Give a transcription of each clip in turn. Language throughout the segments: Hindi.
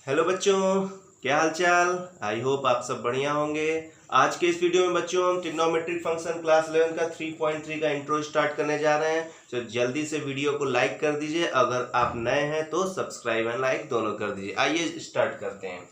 हेलो बच्चों, क्या हाल चाल। आई होप आप सब बढ़िया होंगे। आज के इस वीडियो में बच्चों हम ट्रिग्नोमेट्रिक फंक्शन क्लास 11 का 3.3 का इंट्रो स्टार्ट करने जा रहे हैं। तो जल्दी से वीडियो को लाइक कर दीजिए, अगर आप नए हैं तो सब्सक्राइब एंड लाइक दोनों कर दीजिए। आइए स्टार्ट करते हैं।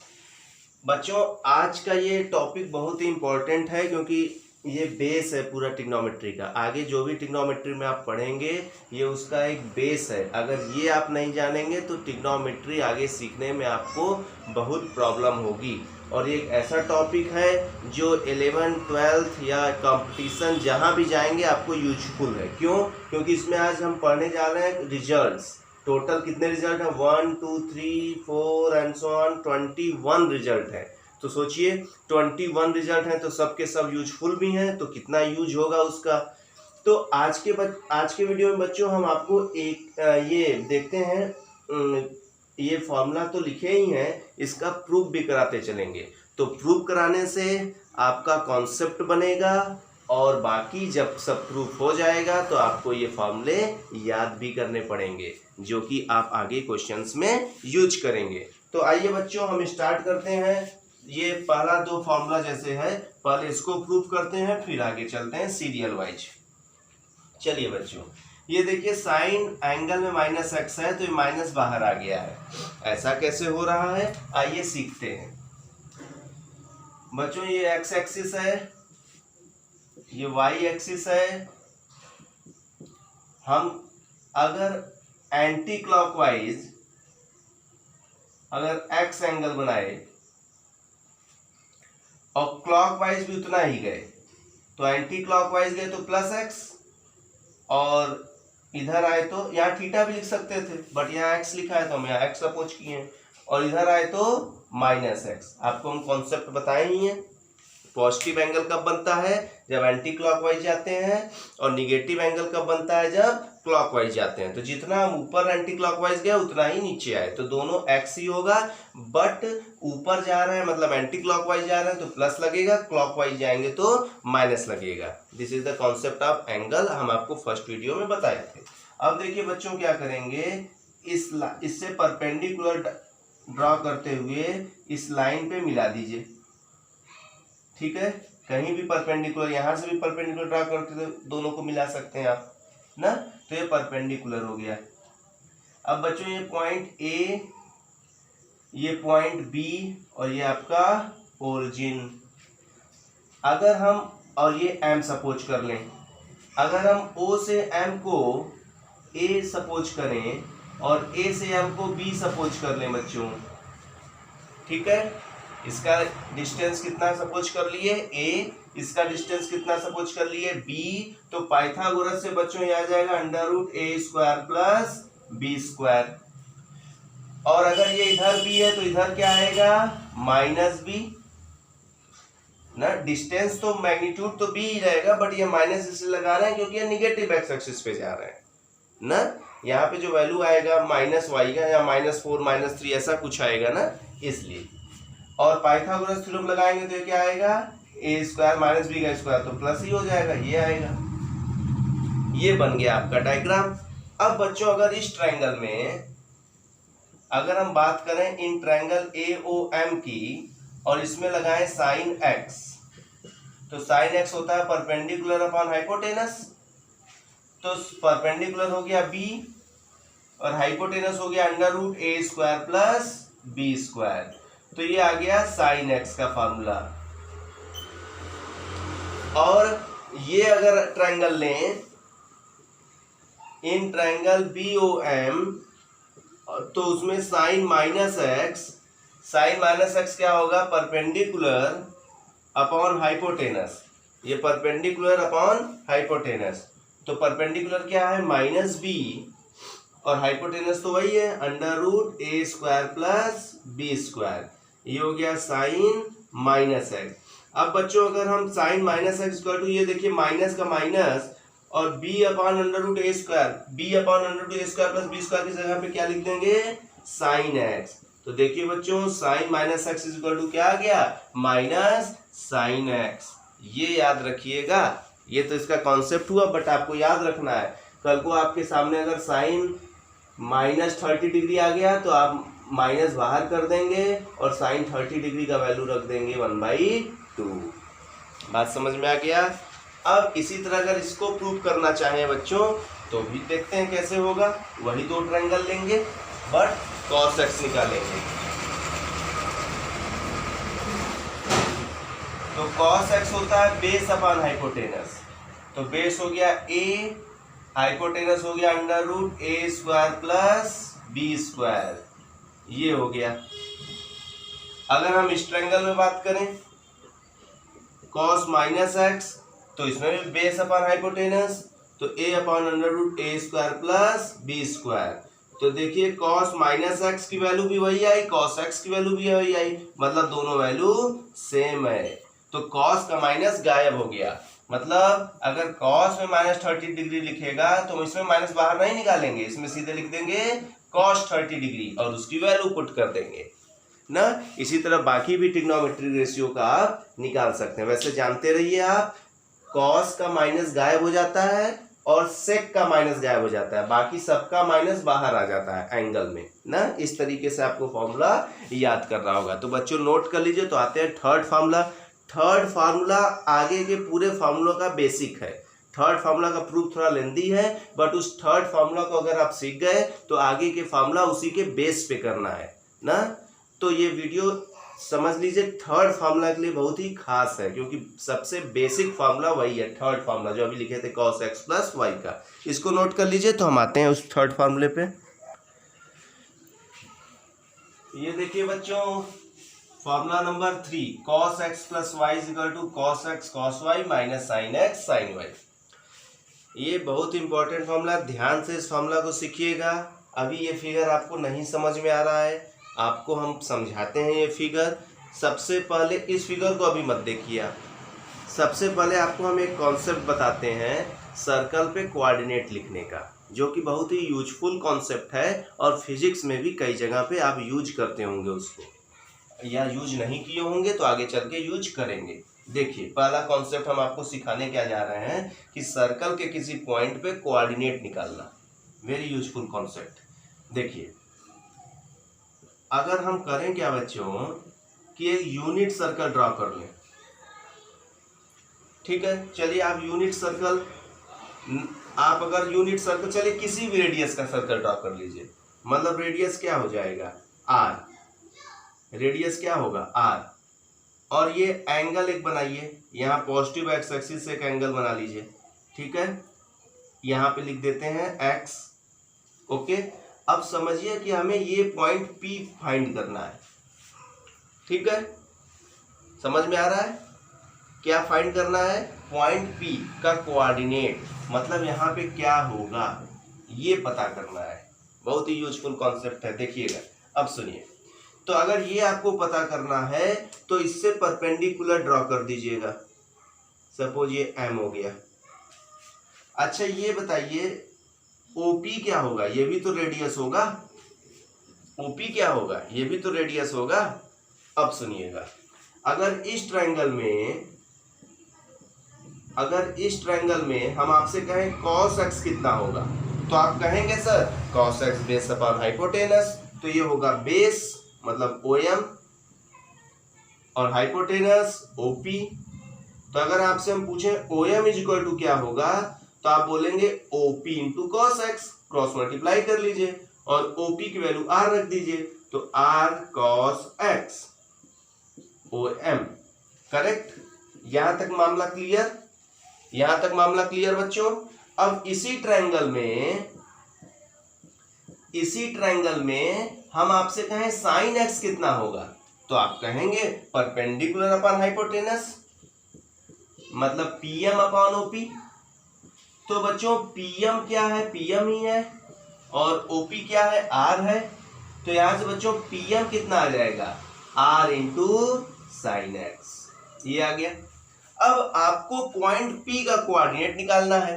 बच्चों आज का ये टॉपिक बहुत ही इम्पोर्टेंट है क्योंकि ये बेस है पूरा ट्रिग्नोमेट्री का। आगे जो भी ट्रिग्नोमेट्री में आप पढ़ेंगे ये उसका एक बेस है। अगर ये आप नहीं जानेंगे तो ट्रिग्नोमेट्री आगे सीखने में आपको बहुत प्रॉब्लम होगी। और ये एक ऐसा टॉपिक है जो 11th 12th या कंपटीशन जहाँ भी जाएंगे आपको यूजफुल है। क्यों? क्योंकि इसमें आज हम पढ़ने जा रहे हैं रिजल्ट्स। टोटल कितने रिजल्ट हैं? 1 2 3 4 एंड सो ऑन 21 रिजल्ट है। तो सोचिए 21 रिजल्ट हैं तो सबके सब यूजफुल भी हैं, तो कितना यूज होगा उसका। तो आज के वीडियो में बच्चों हम आपको एक ये देखते हैं। ये फॉर्मूला तो लिखे ही हैं, इसका प्रूफ भी कराते चलेंगे। तो प्रूफ कराने से आपका कॉन्सेप्ट बनेगा और बाकी जब सब प्रूफ हो जाएगा तो आपको ये फॉर्मूले याद भी करने पड़ेंगे जो कि आप आगे क्वेश्चंस में यूज करेंगे। तो आइए बच्चों हम स्टार्ट करते हैं। ये पहला दो फॉर्मूला जैसे है, पहले इसको प्रूफ करते हैं फिर आगे चलते हैं सीरियल वाइज। चलिए बच्चों, ये देखिए साइन एंगल में -x है तो ये माइनस बाहर आ गया है। ऐसा कैसे हो रहा है आइए सीखते हैं। बच्चों ये x एक्सिस है, ये y एक्सिस है। हम अगर एंटी क्लॉकवाइज अगर x एंगल बनाए और क्लॉकवाइज भी उतना ही गए तो एंटी क्लॉकवाइज गए तो +x, और इधर आए तो यहाँ थीटा भी लिख सकते थे बट यहाँ x लिखा है तो हम यहाँ x सपोज किए हैं, और इधर आए तो -x। आपको हम कॉन्सेप्ट बताए ही हैं। पॉजिटिव एंगल कब बनता है? जब एंटी क्लॉकवाइज जाते हैं, और निगेटिव एंगल कब बनता है? जब क्लॉकवाइज जाते हैं। तो जितना हम ऊपर एंटी क्लॉकवाइज गए उतना ही नीचे आए, तो दोनों x ही होगा। बट ऊपर जा रहे हैं मतलब एंटी क्लॉकवाइज जा रहे हैं तो प्लस लगेगा, क्लॉकवाइज जाएंगे तो माइनस लगेगा। This is the concept of angle, हम आपको फर्स्ट वीडियो में बताए थे। अब देखिए बच्चों क्या करेंगे, इससे परपेंडिकुलर ड्रॉ करते हुए इस लाइन पे मिला दीजिए। ठीक है, कहीं भी परपेंडिकुलर, यहाँ से भी परपेंडिकुलर ड्रा करके दोनों को मिला सकते हैं आप ना। तो ये परपेंडिकुलर हो गया। अब बच्चों ये पॉइंट A, ये पॉइंट B और ये आपका ओरिजिन। अगर हम और ये M सपोज कर लें, अगर हम O से M को A सपोज करें और A से M को B सपोज कर लें बच्चों, ठीक है। इसका डिस्टेंस कितना सपोज कर लिए A, इसका डिस्टेंस कितना सपोज कर लिए B। तो पाइथागोरस से बच्चों ये आ जाएगा √a² + b²। और अगर ये इधर B है तो इधर क्या आएगा? -b ना। डिस्टेंस तो मैग्नीट्यूड तो B ही रहेगा बट ये माइनस इसलिए लगा रहे हैं क्योंकि ये निगेटिव x एक्सिस पे जा रहे हैं ना। यहाँ पे जो वैल्यू आएगा -y का या -4 -3 ऐसा कुछ आएगा ना, इसलिए। और पाइथागोरस थ्योरम लगाएंगे तो ये क्या आएगा? a² - b² तो प्लस ही हो जाएगा, ये आएगा। ये बन गया आपका डायग्राम। अब बच्चों अगर इस ट्रायंगल में अगर हम बात करें इन ट्रायंगल AOM की और इसमें लगाएं sin x, तो sin x होता है परपेंडिकुलर अपॉन हाइपोटेनस। तो परपेंडिकुलर हो गया b और हाइपोटेनस हो गया √a² + b²। तो ये आ गया sin x का फार्मूला। और ये अगर ट्रायंगल लें इन ट्रायंगल BOM तो उसमें sin -x क्या होगा? Perpendicular upon hypotenuse. ये परपेंडिकुलर अपॉन हाइपोटेनस, तो परपेंडिकुलर क्या है? -b और हाइपोटेनस तो वही है √a² + b²। ये हो गया sin -x। अब बच्चों अगर हम sin -x = ये देखिए माइनस का माइनस और b/√a², b/√a² + b² की जगह पे क्या लिख देंगे? sin x। तो देखिए बच्चों sin -x = क्या आ गया? -sin x। ये याद रखिएगा, ये तो इसका कॉन्सेप्ट हुआ बट आपको याद रखना है। कल को आपके सामने अगर साइन -30 डिग्री आ गया तो आप माइनस बाहर कर देंगे और साइन 30 डिग्री का वैल्यू रख देंगे 1/2। बात समझ में आ गया। अब इसी तरह अगर इसको प्रूव करना चाहें बच्चों तो भी देखते हैं कैसे होगा। वही दो ट्रायंगल लेंगे बट cos x निकालेंगे। तो cos x होता है बेस अपॉन हाइपोटेनस। तो बेस हो गया a, हाइपोटेनस हो गया √a² प्लस b²। ये हो गया। अगर हम इस ट्रायंगल में बात करें cos -x तो इसमें भी बेस अपॉन हाइपोटेनस, तो a upon √a² plus b²। तो देखिए cos -x की वैल्यू भी वही आई, cos x की वैल्यू भी वही आई, मतलब दोनों वैल्यू सेम है। तो cos का माइनस गायब हो गया। मतलब अगर cos में -30 डिग्री लिखेगा तो इसमें माइनस बाहर नहीं निकालेंगे, इसमें सीधे लिख देंगे cos 30 डिग्री और उसकी वैल्यू पुट कर देंगे ना। इसी तरह बाकी भी ट्रिग्नोमेट्रिक रेशियो का आप निकाल सकते हैं। वैसे जानते रहिए आप, cos का माइनस गायब हो जाता है और sec का माइनस गायब हो जाता है, बाकी सबका माइनस बाहर आ जाता है एंगल में ना। इस तरीके से आपको फॉर्मूला याद करना होगा। तो बच्चों नोट कर लीजिए। तो आते हैं थर्ड फार्मूला। थर्ड फार्मूला आगे के पूरे फार्मूलों का बेसिक है। थर्ड फार्मूला का प्रूफ थोड़ा लेंदी है बट उस थर्ड फार्मूला को अगर आप सीख गए तो आगे के फार्मूला उसी के बेस पे करना है ना। तो ये वीडियो समझ लीजिए थर्ड फार्मूला के लिए बहुत ही खास है, क्योंकि सबसे बेसिक फार्मूला वही है। थर्ड फार्मूला जो अभी लिखे थे cos x प्लस y का, इसको नोट कर लीजिए। तो हम आते हैं उस थर्ड फार्मूले पे। ये देखिए बच्चों formula number 3, cos x plus y = cos x cos y minus sin x sin y। ये बहुत इंपॉर्टेंट फार्मूला, ध्यान से इस फार्मूला को सीखिएगा। अभी ये फिगर आपको नहीं समझ में आ रहा है, आपको हम समझाते हैं ये फिगर। सबसे पहले इस फिगर को अभी मत देखिए आप। सबसे पहले आपको हम एक कॉन्सेप्ट बताते हैं सर्कल पे कोऑर्डिनेट लिखने का, जो कि बहुत ही यूजफुल कॉन्सेप्ट है और फिजिक्स में भी कई जगह पे आप यूज करते होंगे उसको, या यूज नहीं किए होंगे तो आगे चल के यूज करेंगे। देखिए पहला कॉन्सेप्ट हम आपको सिखाने क्या जा रहे हैं कि सर्कल के किसी पॉइंट पे कोऑर्डिनेट निकालना। Very useful concept. देखिए अगर हम करें क्या बच्चों कि एक यूनिट सर्कल ड्रॉ कर लें, ठीक है। चलिए आप यूनिट सर्कल, आप अगर यूनिट सर्कल, चलिए किसी भी रेडियस का सर्कल ड्रॉ कर लीजिए। मतलब रेडियस क्या हो जाएगा r, रेडियस क्या होगा r। और ये एंगल एक बनाइए, यहाँ पॉजिटिव एक्स एक्सिस से एक एंगल बना लीजिए, ठीक है। यहाँ पे लिख देते हैं x, ओके। अब समझिए कि हमें ये पॉइंट P फाइंड करना है, ठीक है। समझ में आ रहा है क्या फाइंड करना है? पॉइंट P का कोऑर्डिनेट, मतलब यहाँ पे क्या होगा ये पता करना है। बहुत ही यूजफुल कॉन्सेप्ट है, देखिएगा। अब सुनिए, तो अगर ये आपको पता करना है तो इससे परपेंडिकुलर ड्रॉ कर दीजिएगा। सपोज ये M हो गया। अच्छा ये बताइए OP क्या होगा? ये भी तो रेडियस होगा। OP क्या होगा? ये भी तो रेडियस होगा। अब सुनिएगा, अगर इस ट्रायंगल में हम आपसे कहें cos x कितना होगा, तो आप कहेंगे sir cos x base upon hypotenuse, तो ये होगा बेस मतलब OM और हाइपोटेनस OP। तो अगर आपसे हम पूछें OM = क्या होगा, तो आप बोलेंगे OP × cos x, cross multiply कर लीजिए और OP की वैल्यू R रख दीजिए, तो R cos x OM। Correct. यहां तक मामला क्लियर? यहां तक मामला क्लियर बच्चों। अब इसी ट्रायंगल में हम आपसे कहें sin x कितना होगा, तो आप कहेंगे परपेंडिकुलर अपॉन हाइपोटेनस, मतलब PM अपॉन OP। तो बच्चों PM क्या है? PM ही है, और OP क्या है? R है। तो यहां से बच्चों PM कितना आ जाएगा? R × sin x, ये आ गया। अब आपको पॉइंट P का कोऑर्डिनेट निकालना है।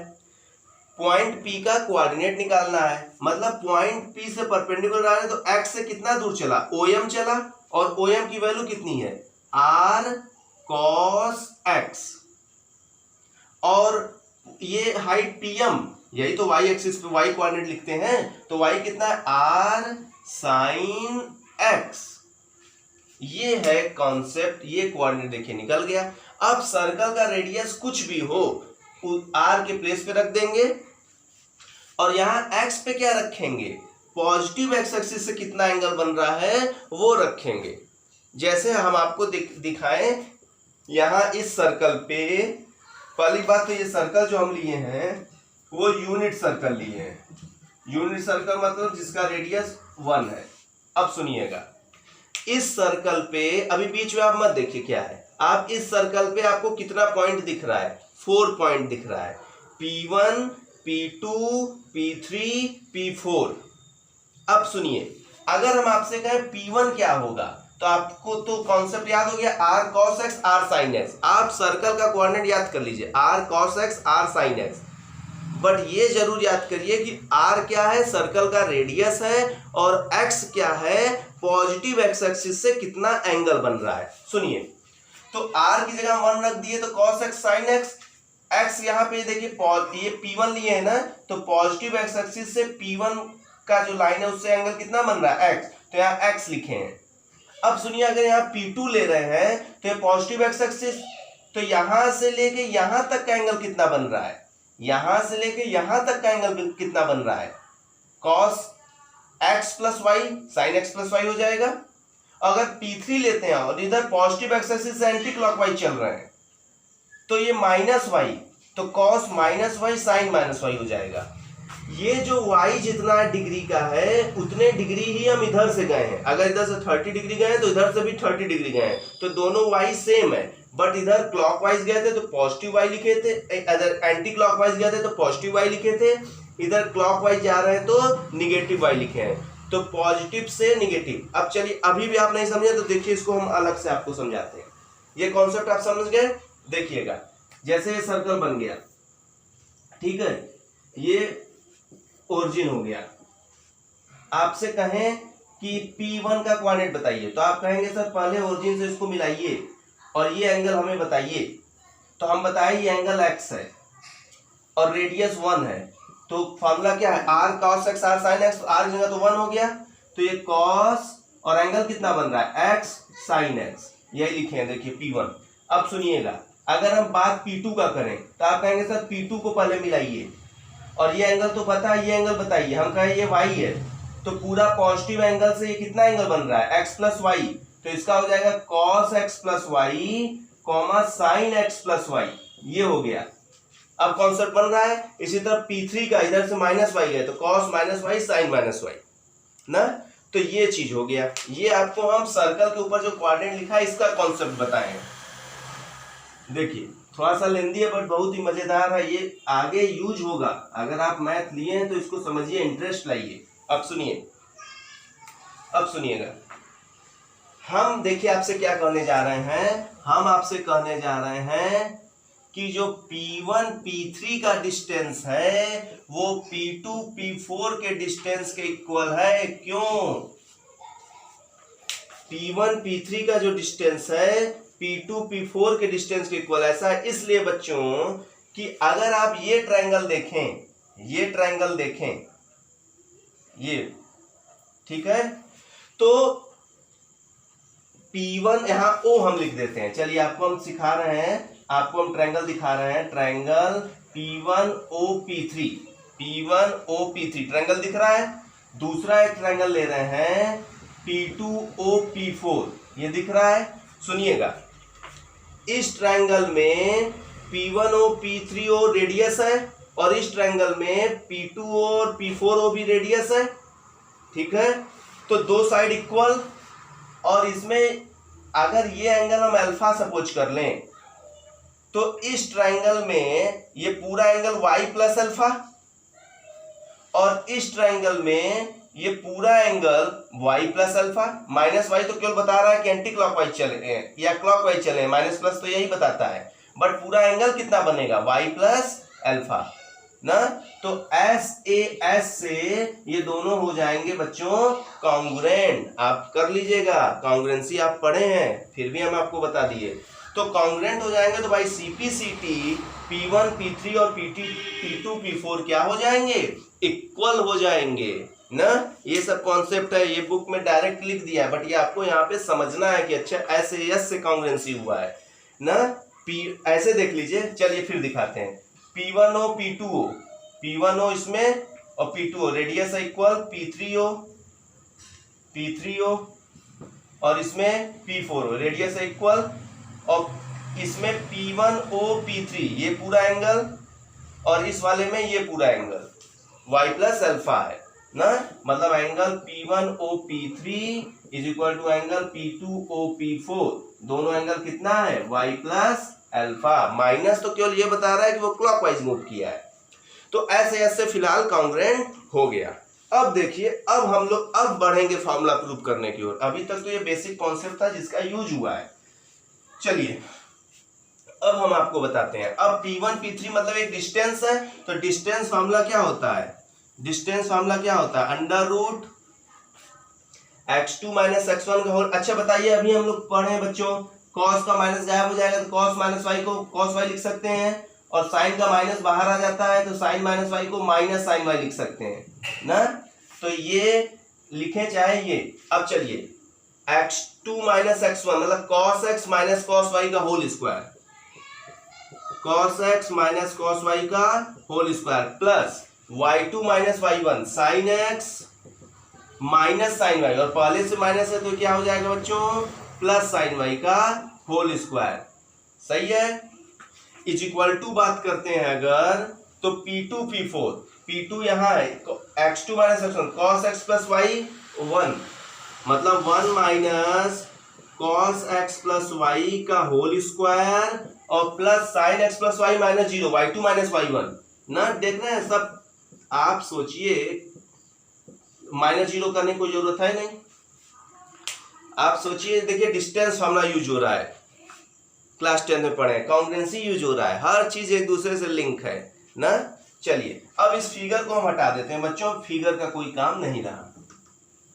पॉइंट P का कोऑर्डिनेट निकालना है, मतलब पॉइंट P से परपेंडिकुलर आ रहे हैं, तो x से कितना दूर चला? OM चला, और OM की वैल्यू कितनी है? R cos x। और ये हाइट PM, यही तो वाई एक्सिस पे वाई कोऑर्डिनेट लिखते हैं। तो वाई कितना है, आर साइन एक्स। ये है कॉन्सेप्ट, ये कोऑर्डिनेट देखिए निकल गया। अब सर्कल का रेडियस कुछ भी हो आर के प्लेस पे रख देंगे और यहां एक्स पे क्या रखेंगे, पॉजिटिव एक्स एक्सिस से कितना एंगल बन रहा है वो रखेंगे। जैसे हम आपको दिखाएं यहां इस सर्कल पे, पहली बात तो ये सर्कल जो हम लिए हैं वो यूनिट सर्कल लिए हैं। यूनिट सर्कल मतलब जिसका रेडियस 1 है। अब सुनिएगा, इस सर्कल पे अभी बीच में आप मत देखिए क्या है, आप इस सर्कल पे आपको कितना पॉइंट दिख रहा है, 4 पॉइंट दिख रहा है, P1 P2 P3 P4। अब सुनिए, अगर हम आपसे कहें P1 क्या होगा तो आपको तो कॉन्सेप्ट याद हो गया, r cos x r sin x। आप सर्कल का कोऑर्डिनेट याद कर लीजिए, r cos x r sin x। But ये जरूर याद करिए कि r क्या है, सर्कल का रेडियस है, और x क्या है, पॉजिटिव x एक्सिस से कितना एंगल बन रहा है। सुनिए, तो r की जगह 1 रख दिए तो cos x sin x। x यहाँ पे देखिए ये P1 लिए है ना, तो पॉजिटिव x एक्सिस से P1 का जो लाइन है उससे एंगल कितना बन रहा है, x। तो यहाँ x लिखे हैं। अब सुनिए, अगर यहाँ P2 ले रहे हैं तो ये पॉजिटिव x एक्सिस, तो यहां से लेके यहां तक का एंगल कितना बन रहा है, यहां से लेके यहां तक का एंगल कितना बन रहा है, cos x plus y sin x plus y हो जाएगा। अगर P3 लेते हैं और इधर पॉजिटिव एक्स एक्सिस से एंटी क्लॉकवाइज चल रहे हैं तो ये माइनस वाई, तो cos minus y sine minus y हो जाएगा। ये जो y जितना डिग्री का है उतने डिग्री ही हम इधर से गए हैं। अगर इधर से 30 डिग्री गए हैं तो इधर से भी 30 डिग्री गए हैं, तो दोनों y सेम है। बट इधर क्लॉकवाइज गए थे तो पॉजिटिव y लिखे थे, इधर एंटी क्लॉकवाइज गए थे तो पॉजिटिव y लिखे थे, इधर क्लॉकवाइज जा रहे हैं तो निगेटिव y लिखे हैं। तो पॉजिटिव से निगेटिव। अब चलिए, अभी भी आप नहीं समझे तो देखिए, इसको हम अलग से आपको समझाते हैं। ये कॉन्सेप्ट आप समझ गए, देखिएगा। जैसे ये सर्कल बन गया, ठीक है, ये ओरिजिन हो गया। आपसे कहें कि P1 का कोऑर्डिनेट बताइए तो आप कहेंगे सर पहले ओरिजिन से इसको मिलाइए और ये एंगल हमें बताइए। तो हम बताएं ये एंगल x है और रेडियस 1 है, तो फॉर्मूला क्या है, r cos x r sin x। r की जगह तो 1 हो गया, तो ये cos और एंगल कितना बन रहा है, x sin x, यही लिखे हैं देखिए P1। अब सुनिएगा, अगर हम बात P2 का करें तो आप कहेंगे सर P2 को पहले मिलाइए और ये एंगल तो पता है, ये एंगल बताइए। हम कहें ये y है तो पूरा पॉजिटिव एंगल से ये कितना एंगल बन रहा है, x प्लस वाई, तो इसका हो जाएगा cos x plus y comma sine x plus y. ये हो गया। अब कॉन्सेप्ट बन रहा है। इसी तरह P3 का इधर से माइनस वाई है तो cos minus y sine minus y ना, तो ये चीज हो गया। ये आपको हम सर्कल के ऊपर जो कोऑर्डिनेट लिखा है इसका कॉन्सेप्ट बताए हैं। देखिए, थोड़ा सा लेंदी है बट बहुत ही मजेदार है, ये आगे यूज होगा। अगर आप मैथ लिए हैं तो इसको समझिए, इंटरेस्ट लाइए। अब सुनिए, अब सुनिएगा, हम देखिए आपसे क्या कहने जा रहे हैं। हम आपसे कहने जा रहे हैं कि जो P1 P3 का डिस्टेंस है वो P2 P4 के डिस्टेंस के इक्वल है। क्यों? P1 P3 का जो डिस्टेंस है P2 P4 के डिस्टेंस के इक्वल। ऐसा है इसलिए बच्चों कि अगर आप ये ट्रायंगल देखें, ये ट्रायंगल देखें, ये ठीक है, तो P1 यहां O हम लिख देते हैं। चलिए, आपको हम सिखा रहे हैं, आपको हम ट्रायंगल दिखा रहे हैं। Triangle P1 OP3, P1 OP3 triangle दिख रहा है। दूसरा एक ट्रायंगल ले रहे हैं P2 OP4, ये दिख रहा है। सुनिएगा, इस ट्रायंगल में P1O P3O रेडियस है और इस ट्रायंगल में P2O और P4O भी रेडियस है, ठीक है। तो दो साइड इक्वल, और इसमें अगर ये एंगल हम अल्फा सपोज कर लें तो इस ट्रायंगल में ये पूरा एंगल y प्लस अल्फा, और इस ट्रायंगल में ये पूरा angle y plus alpha. Minus y तो केवल बता रहा है कि एंटी क्लॉकवाइज चले या क्लॉकवाइज चले, माइनस प्लस तो यही बताता है, बट पूरा एंगल कितना बनेगा, y प्लस अल्फा ना। तो SAS से ये दोनों हो जाएंगे बच्चों कॉन्ग्रुएंट। आप कर लीजिएगा, कॉन्ग्रुएंसी आप पढ़े हैं, फिर भी हम आपको बता दिए। तो कॉन्ग्रुएंट हो जाएंगे तो भाई CP CT P1 P3 और P2 P4 क्या हो जाएंगे, इक्वल हो जाएंगे ना। ये सब कॉन्सेप्ट है, ये बुक में डायरेक्ट लिख दिया है, बट ये आपको यहाँ पे समझना है कि अच्छा SAS से कॉन्ग्रुएंसी हुआ है ना। ऐसे देख लीजिए, चलिए फिर दिखाते हैं। P1O P2O, P1O इसमें और P2O रेडियस इक्वल P3O और इसमें P4O रेडियस इक्वल, और इसमें P1O P3 ये पूरा एंगल और इस वाले में ये पूरा एंगल y प्लस अल्फा है ना। मतलब angle P1O P3 is equal to angle P2O P4, दोनों एंगल कितना है, y प्लस अल्फा। माइनस तो केवल ये बता रहा है कि वो क्लॉकवाइज मूव किया है। तो ऐसे ऐसे फिलहाल कॉन्ग्रुएंट हो गया। अब देखिए, अब हम लोग अब बढ़ेंगे फॉर्मूला प्रूव करने की ओर। अभी तक तो ये बेसिक कॉन्सेप्ट था जिसका यूज हुआ है। चलिए अब हम आपको बताते हैं। अब P1 P3 मतलब एक डिस्टेंस है, तो डिस्टेंस फार्मूला क्या होता है, डिस्टेंस फार्मूला क्या होता है, under root x2 minus x1 का होल। अच्छा बताइए, अभी हम लोग पढ़े हैं बच्चों, cos का माइनस गायब हो जाएगा तो cos माइनस वाई को cos वाई लिख सकते हैं, और साइन का माइनस बाहर आ जाता है तो साइन माइनस वाई को माइनस साइन वाई लिख सकते हैं ना। तो ये लिखे चाहे ये। अब चलिए x2 माइनस x1 मतलब cos x माइनस cos y का होल स्क्वायर, cos x माइनस cos y का whole square plus y2 minus y1 sin x minus sine y, और पहले से माइनस है तो क्या हो जाएगा बच्चों, प्लस साइन y का होल स्क्वायर। सही है। इज इक्वल टू बात करते हैं अगर, तो P2 P4, P2 यहाँ है x2 minus x1 cos x plus y 1, मतलब 1 minus cos x plus y का होल स्क्वायर और plus sine x plus y minus 0 y2 minus y1 ना। देख रहे हैं सब, आप सोचिए माइनस 0 करने की कोई जरूरत है नहीं। आप सोचिए, देखिए डिस्टेंस फार्मूला यूज हो रहा है, क्लास 10 में पढ़े, कॉन्ग्रुएंसी यूज हो रहा है, हर चीज एक दूसरे से लिंक है ना। चलिए अब इस फिगर को हम हटा देते हैं बच्चों, फिगर का कोई काम नहीं रहा।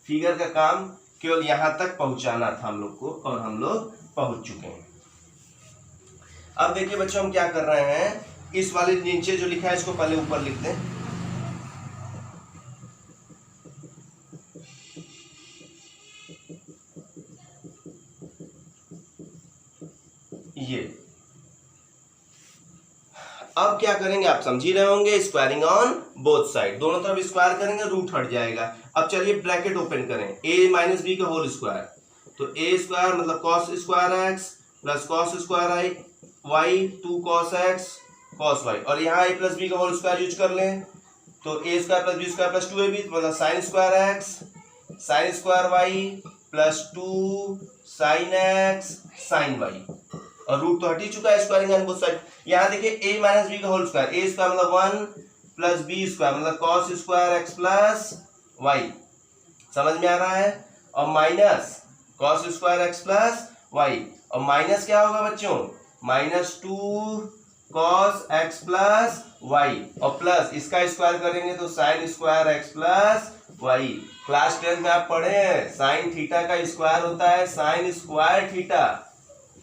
फिगर का काम केवल यहां तक पहुंचाना था हम लोग को, और हम लोग पहुंच चुके हैं। अब देखिए बच्चों, हम क्या कर रहे हैं, इस वाले नीचे जो लिखा है इसको पहले ऊपर लिख दें। ये अब क्या करेंगे आप समझ ही रहे होंगे, स्क्वायरिंग ऑन बोथ साइड, दोनों तरफ स्क्वायर करेंगे रूट हट जाएगा। अब चलिए ब्रैकेट ओपन करें, a माइनस बी का होल स्क्वायर, तो a स्क्वायर मतलब cos square x plus cos square y 2 cos x cos y, और यहाँ a प्लस बी का होल स्क्वायर यूज कर लें तो a square plus b square plus 2ab मतलब sine square x sine square y plus 2 sine x sine y, और रूट तो हट ही चुका है, स्क्वायरिंग ऑन बोथ साइड। यहाँ देखिए a माइनस बी का होल स्क्वायर, a स्क्वायर मतलब 1 प्लस बी स्क्वायर मतलब cos square x plus y, समझ में आ रहा है, और minus cos square x plus y, और माइनस क्या होगा बच्चों, minus 2 cos x plus y, और प्लस इसका स्क्वायर करेंगे तो sign square x plus y। Class 10 में आप पढ़े हैं साइन थीटा का स्क्वायर होता है साइन स्क्वायर थीटा,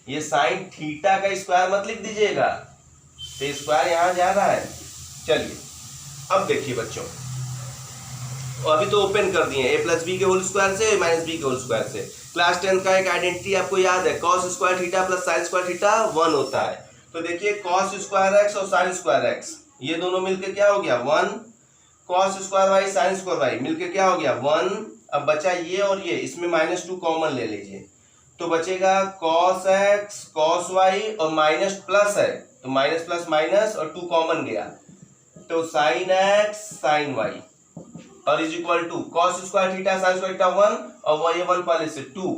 ये साइन थीटा का स्क्वायर मत लिख दीजिएगा, तो स्क्वायर यहां जा रहा है। चलिए अब देखिए बच्चों, अभी तो ओपन कर दिए a प्लस बी के होल स्क्वायर से माइनस बी के होल स्क्वायर से। क्लास 10 का एक आइडेंटिटी आपको याद है, cos square theta plus sign square theta 1 होता है। तो देखिए cos स्क्वायर x और साइन स्क्वायर x ये दोनों मिलकर क्या हो गया 1, cos square y sign square y मिलकर क्या हो गया 1। अब बचा ये और ये, इसमें माइनस 2 कॉमन ले लीजिए तो बचेगा cos x cos y, और माइनस प्लस है तो माइनस प्लस माइनस और 2 कॉमन गया तो sin x sin y, और is equal to cos square theta sin square theta 1 और y 1 पहले से 2,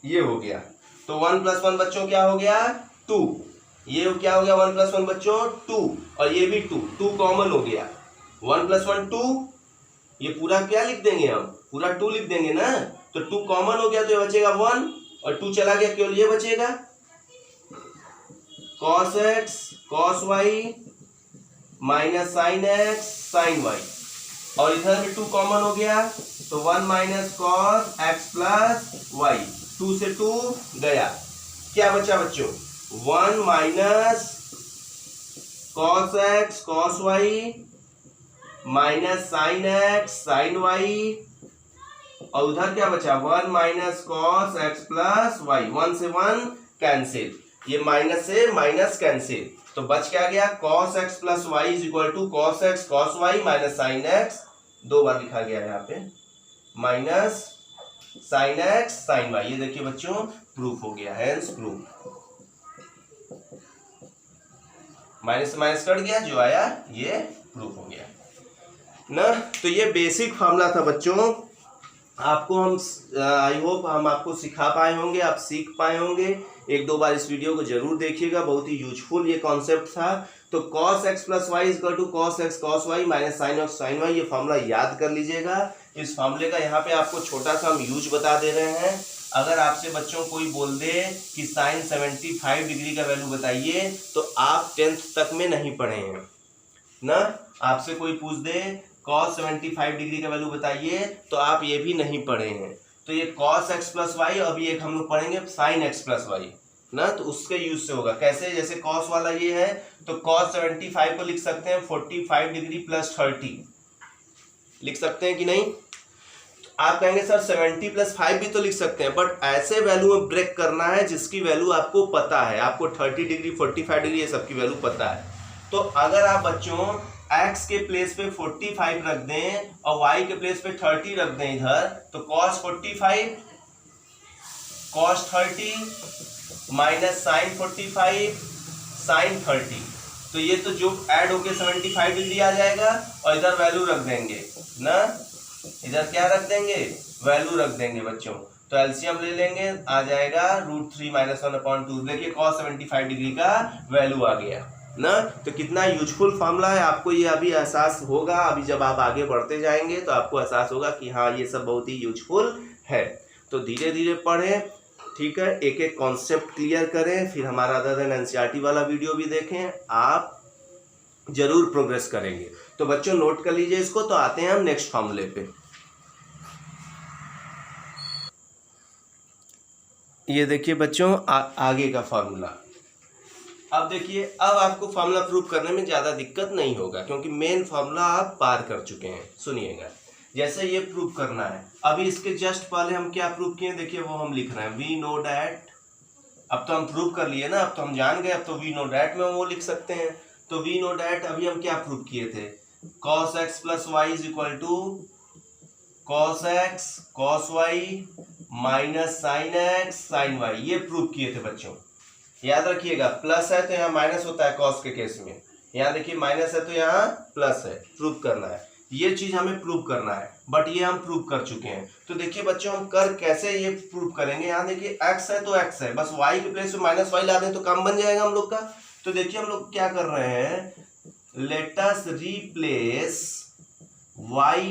ये हो गया। तो 1 प्लस 1 बच्चों क्या हो गया 2, ये क्या हो गया 1 प्लस 1 बच्चों 2, और ये भी 2 कॉमन हो गया, 1 प्लस 1 2, ये पूरा क्या लिख देंगे हम, पूरा 2 लिख देंगे ना, तो 2 कॉमन हो गया तो ये बचेगा 1, और 2 चला गया केवल ये बचेगा cos x cos y minus sine x sine y, और इधर भी 2 कॉमन हो गया तो 1 minus cos x plus y, 2 से 2 गया, क्या बचा बच्चों 1 minus cos x cos y minus sine x sine y, और उधर क्या बचा 1 minus cos x plus y, 1 से 1 कैंसिल, ये माइनस से माइनस कैंसिल, तो बच क्या गया cos x plus y is equal to cos x cos y minus sine x, 2 बार लिखा गया है यहाँ पे, minus sine x sine y. ये देखिए बच्चों प्रूफ हो गया, हेंस प्रूफ, माइनस से माइनस कट गया, जो आया ये प्रूफ हो गया ना। तो ये बेसिक फॉर्मूला था बच्चों, आपको हम आई होप हम आपको सिखा पाए होंगे, आप सीख पाए होंगे। एक दो बार इस वीडियो को जरूर देखिएगा, बहुत ही यूजफुल ये कॉन्सेप्ट था। तो cos x plus y is equal to cos x cos y minus sine x sine y, ये फॉर्मूला याद कर लीजिएगा। इस फॉर्मूले का यहाँ पे आपको छोटा सा हम यूज बता दे रहे हैं। अगर आपसे बच्चों कोई बोल दे कि साइन 75 डिग्री का वैल्यू बताइए, तो आप 10th तक में नहीं पढ़े हैं ना। आपसे कोई पूछ दे cos 75 डिग्री का वैल्यू बताइए, तो आप ये भी नहीं पढ़े हैं। तो ये cos x प्लस वाई, अभी एक हम लोग पढ़ेंगे sin x प्लस वाई ना, तो उसके यूज से होगा कैसे, जैसे cos वाला ये है तो cos 75 को लिख सकते हैं 45 डिग्री प्लस 30, लिख सकते हैं कि नहीं। आप कहेंगे सर 70 प्लस 5 भी तो लिख सकते हैं, बट ऐसे वैल्यू में ब्रेक करना है जिसकी वैल्यू आपको पता है, आपको 30 डिग्री 45 डिग्री ये सबकी वैल्यू पता है। तो अगर आप बच्चों x के प्लेस पे 45 रख दें और y के प्लेस पे 30 रख दें इधर, तो cos 45 cos 30 minus sine 45 sine 30, तो ये तो जो ऐड होके 75 डिग्री आ जाएगा, और इधर वैल्यू रख देंगे ना, इधर क्या रख देंगे वैल्यू रख देंगे बच्चों। तो एलसीएम ले लेंगे, आ जाएगा √3 माइनस 1/2। देखिए cos 75 डिग्री का वैल्यू आ गया ना। तो कितना यूजफुल फॉर्मूला है, आपको ये अभी एहसास होगा। अभी जब आप आगे बढ़ते जाएंगे तो आपको एहसास होगा कि हाँ ये सब बहुत ही यूजफुल है। तो धीरे धीरे पढ़ें, ठीक है, एक एक कॉन्सेप्ट क्लियर करें, फिर हमारा अदर देन एनसीईआरटी वाला वीडियो भी देखें, आप जरूर प्रोग्रेस करेंगे। तो बच्चों नोट कर लीजिए इसको। तो आते हैं हम नेक्स्ट फॉर्मूले पे। ये देखिए बच्चों आगे का फॉर्मूला। अब देखिए, अब आपको फॉर्मूला प्रूव करने में ज़्यादा दिक्कत नहीं होगा, क्योंकि मेन फॉर्मूला आप पार कर चुके हैं। सुनिएगा, जैसे ये प्रूव करना है, अभी इसके जस्ट पहले हम क्या प्रूव किए, देखिए वो हम लिख रहे हैं वी नो डैट। अब तो हम प्रूव कर लिए ना, अब तो हम जान गए, अब तो वी नो डैट में वो लिख सकते हैं। तो वी नो डैट अभी हम क्या प्रूव किए थे, cos x plus y is equal to cos x cos y minus sine x sine y, ये प्रूव किए थे बच्चों। याद रखिएगा, प्लस है तो यहाँ माइनस होता है cos के केस में, यहाँ देखिए माइनस है तो यहाँ प्लस है। प्रूव करना है, ये चीज हमें प्रूव करना है, बट ये हम प्रूव कर चुके हैं। तो देखिए बच्चों हम कर कैसे ये प्रूव करेंगे। यहाँ देखिए x है तो x है, बस y के प्लेस पे माइनस वाई ला दें तो काम बन जाएगा हम लोग का। तो देखिए हम लोग क्या कर रहे हैं, let us replace y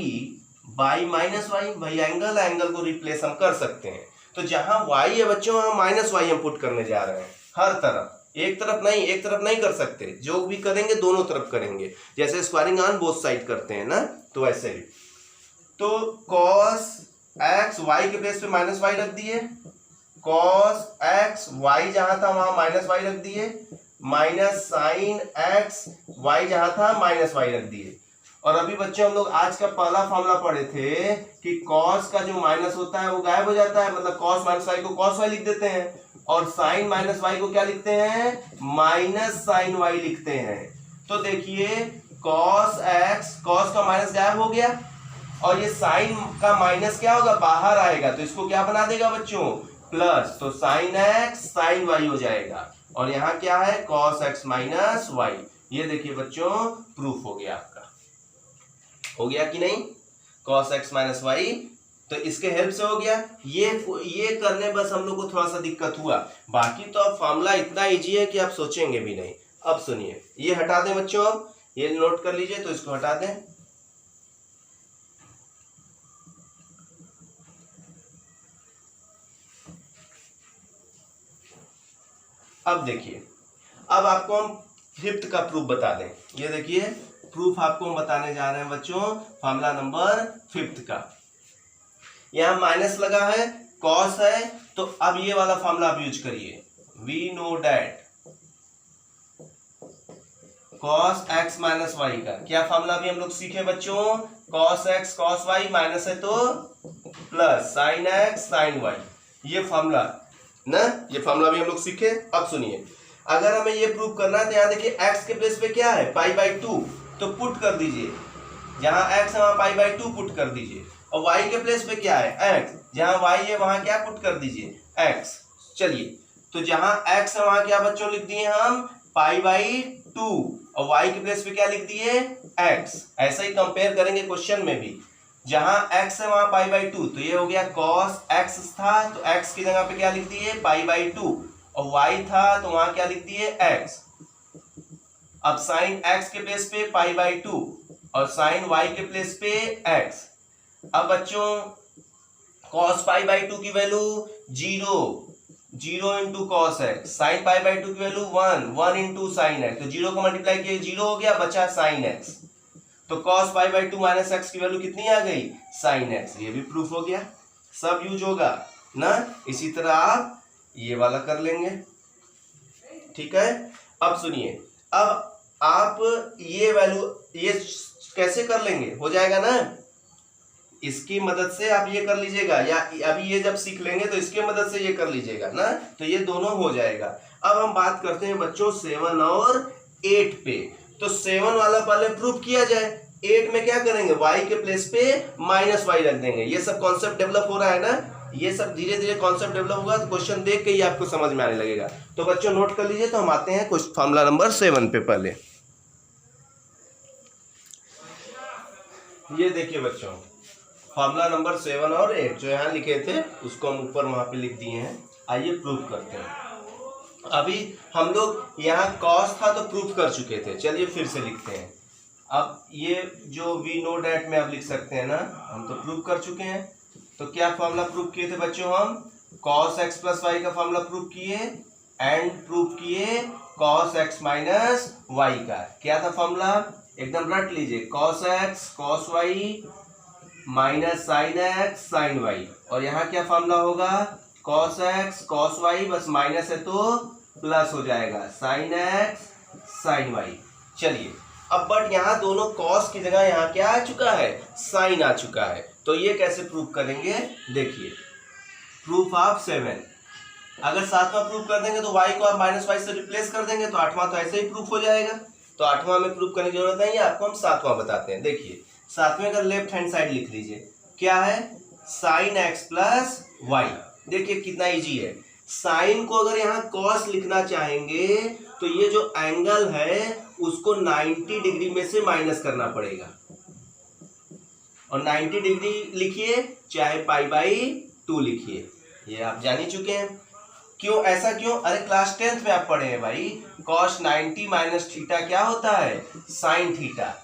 by minus y. भाई एंगल है, एंगल को रिप्लेस हम कर सकते हैं। तो जहां y है बच्चों, वहां माइनस वाई हम पुट करने जा रहे हैं, हर तरफ, एक तरफ नहीं कर सकते। जो भी करेंगे दोनों तरफ करेंगे, जैसे स्क्वायरिंग ऑन बोथ साइड करते हैं ना, तो वैसे ही। तो cos x y के प्लेस पे माइनस वाई रख दिए, cos x y जहां था वहां माइनस वाई रख दिए, माइनस साइन x y जहां था माइनस वाई रख दिए। और अभी बच्चों हम लोग आज का पहला फॉर्मूला पढ़े थे कि cos का जो माइनस होता है वो गायब हो जाता है, मतलब cos माइनस वाई को cos वाई लिख देते हैं, और साइन माइनस वाई को क्या लिखते हैं, माइनस साइन वाई लिखते हैं। तो देखिए cos x, cos का माइनस गायब हो गया, और ये साइन का माइनस क्या होगा, बाहर आएगा, तो इसको क्या बना देगा बच्चों, प्लस। तो साइन x साइन y हो जाएगा, और यहाँ क्या है cos x माइनस वाई। ये देखिए बच्चों प्रूफ हो गया, आपका हो गया कि नहीं, cos x माइनस वाई। तो इसके हेल्प से हो गया। ये करने बस हम लोग को थोड़ा सा दिक्कत हुआ, बाकी तो अब फॉर्मूला इतना इजी है कि आप सोचेंगे भी नहीं। अब सुनिए, ये हटा दें बच्चों, अब ये नोट कर लीजिए, तो इसको हटा दें। अब देखिए, अब आपको हम फिफ्थ का प्रूफ बता दें। ये देखिए प्रूफ आपको हम बताने जा रहे हैं बच्चों, फॉर्मूला नंबर 5 का। यहाँ माइनस लगा है, cos है, तो अब ये वाला फॉर्मूला आप यूज करिए, we know that cos x minus Y का क्या फॉर्मूला भी हम लोग सीखे बच्चों, cos x cos y, minus है तो plus sine x sine y, ये फॉर्मूला ना, ये फॉर्मूला भी हम लोग सीखे। अब सुनिए, अगर हमें ये प्रूव करना है तो यहाँ देखिए x के प्लेस पे क्या है पाई बाई 2, तो पुट कर दीजिए, जहां x है वहां पाई बाई 2 पुट कर दीजिए, और y के प्लेस पे क्या है x, जहां y है वहां क्या पुट कर दीजिए x। चलिए, तो जहां x है वहां क्या बच्चों लिख दिए हम पाई बाई 2, और y के प्लेस पे क्या लिख दिए x। ऐसा ही कंपेयर करेंगे क्वेश्चन में भी, जहां x है वहां पाई बाई 2, तो ये हो गया cos x था तो x की जगह पे क्या लिख दिए पाई बाई 2, और y था तो वहां क्या लिख दिए x। अब साइन x के प्लेस पे पाई बाई 2 और साइन y के प्लेस पे x। अब बच्चों cos पाई बाई 2 की value 0 into cos x, sine pi by 2 की वैल्यू 1 इंटू साइन एक्स, तो 0 को मल्टीप्लाई किए 0 हो गया, बचा साइन एक्स, तो cos pi by 2 minus x की वैल्यू कितनी आ गई साइन एक्स। ये भी प्रूफ हो गया, सब यूज होगा ना। इसी तरह आप ये वाला कर लेंगे, ठीक है। अब सुनिए, अब आप ये वैल्यू ये कैसे कर लेंगे, हो जाएगा ना, इसकी मदद से आप ये कर लीजिएगा, या अभी ये जब सीख लेंगे तो इसके मदद से ये कर लीजिएगा ना, तो ये दोनों हो जाएगा। अब हम बात करते हैं बच्चों 7 और 8 पे, तो 7 वाला पहले प्रूफ किया जाए, 8 में क्या करेंगे y के प्लेस पे माइनस वाई रख देंगे। ये सब कॉन्सेप्ट डेवलप हो रहा है ना, ये सब धीरे धीरे कॉन्सेप्ट डेवलप होगा तो क्वेश्चन देख के ही आपको समझ में आने लगेगा। तो बच्चों नोट कर लीजिए, तो हम आते हैं कुछ फॉर्मूला नंबर 7 पे। पहले ये देखिए बच्चों, फॉर्मूला नंबर 7 और 8 जो यहाँ लिखे थे उसको हम ऊपर वहां पे लिख दिए हैं। आइए प्रूफ करते हैं। अभी हम लोग यहाँ कॉस था तो प्रूफ कर चुके थे, चलिए फिर से लिखते हैं। अब ये जो वी नो डैट में आप लिख सकते हैं ना, हम तो प्रूफ कर चुके हैं। तो क्या फॉर्मूला प्रूफ किए थे बच्चों, हम कॉस एक्स प्लस वाई का फॉर्मूला प्रूफ किए and proof cos x x minus Y का। क्या था फॉर्मूला, एकदम रट लीजिए, cos x cos y minus sine x sine y, और यहाँ क्या फॉर्मूला होगा कॉस एक्स कॉस वाई, बस माइनस है तो प्लस हो जाएगा साइन एक्स साइन वाई। चलिए, अब बट यहाँ दोनों कॉस की जगह यहाँ क्या आ चुका है साइन आ चुका है, तो ये कैसे प्रूफ करेंगे, देखिए प्रूफ ऑफ 7। अगर 7वां प्रूफ कर देंगे तो y को आप माइनस वाई से रिप्लेस कर देंगे, तो 8वां तो ऐसे ही प्रूफ हो जाएगा। तो 8वां में प्रूफ करने की जरूरत नहीं है, आपको हम 7वां बताते हैं। देखिए 7वें का लेफ्ट हैंड साइड लिख लीजिए, क्या है साइन एक्स प्लस वाई। देखिए कितना इजी है, साइन को अगर यहाँ कॉस लिखना चाहेंगे तो ये जो एंगल है उसको 90 डिग्री में से माइनस करना पड़ेगा, और 90 डिग्री लिखिए चाहे पाई बाई 2 लिखिए, ये आप जान ही चुके हैं। क्यों ऐसा क्यों, अरे क्लास 10th में आप पढ़े हैं भाई, कॉस 90 माइनस थीटा क्या होता है साइन थीटा,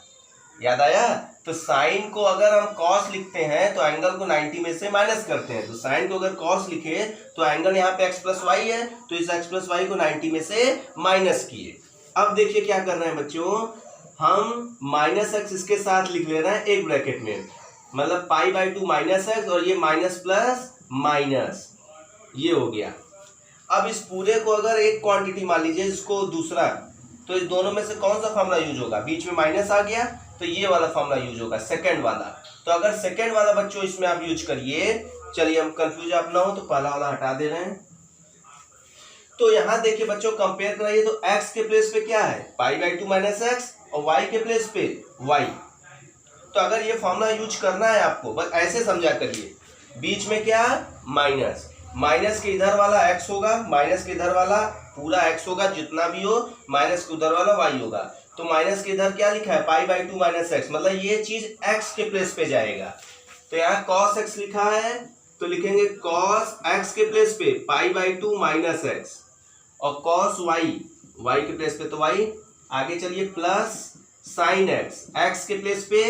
याद आया। तो साइन को अगर हम कॉस लिखते हैं तो एंगल को 90 में से माइनस करते हैं, तो साइन को अगर कॉस लिखे तो एंगल यहाँ पे x प्लस वाई है, तो इस x प्लस वाई को 90 में से माइनस किए। अब देखिए क्या कर रहे हैं बच्चों, हम माइनस एक्स इसके साथ लिख ले रहे हैं एक ब्रैकेट में, मतलब पाई बाई 2 माइनस एक्स, और ये माइनस प्लस माइनस, ये हो गया। अब इस पूरे को अगर एक क्वांटिटी मान लीजिए, इसको दूसरा, तो इस दोनों में से कौन सा फॉर्मूला यूज होगा, बीच में माइनस आ गया तो ये वाला फॉर्मूला यूज होगा सेकंड वाला। तो अगर सेकंड वाला बच्चों इसमें आप यूज करिए, चलिए हम कंफ्यूज आप ना हो तो पहला वाला हटा दे रहे हैं। तो यहाँ देखिए बच्चों कंपेयर कराइए, तो x के प्लेस पे क्या है पाई बाई 2 माइनस एक्स, और y के प्लेस पे y। तो अगर ये फॉर्मूला यूज करना है आपको, बस ऐसे समझा करिए, बीच में क्या माइनस, माइनस के इधर वाला x होगा, माइनस के इधर वाला पूरा x होगा, जितना भी हो, माइनस के उधर वाला y होगा। तो माइनस के इधर क्या लिखा है पाई बाई 2 माइनस एक्स, मतलब ये चीज x के प्लेस पे जाएगा। तो यहाँ cos x लिखा है तो लिखेंगे cos x के प्लेस पे पाई बाई 2 माइनस एक्स, और cos y के प्लेस पे तो y, आगे चलिए प्लस साइन x के प्लेस पे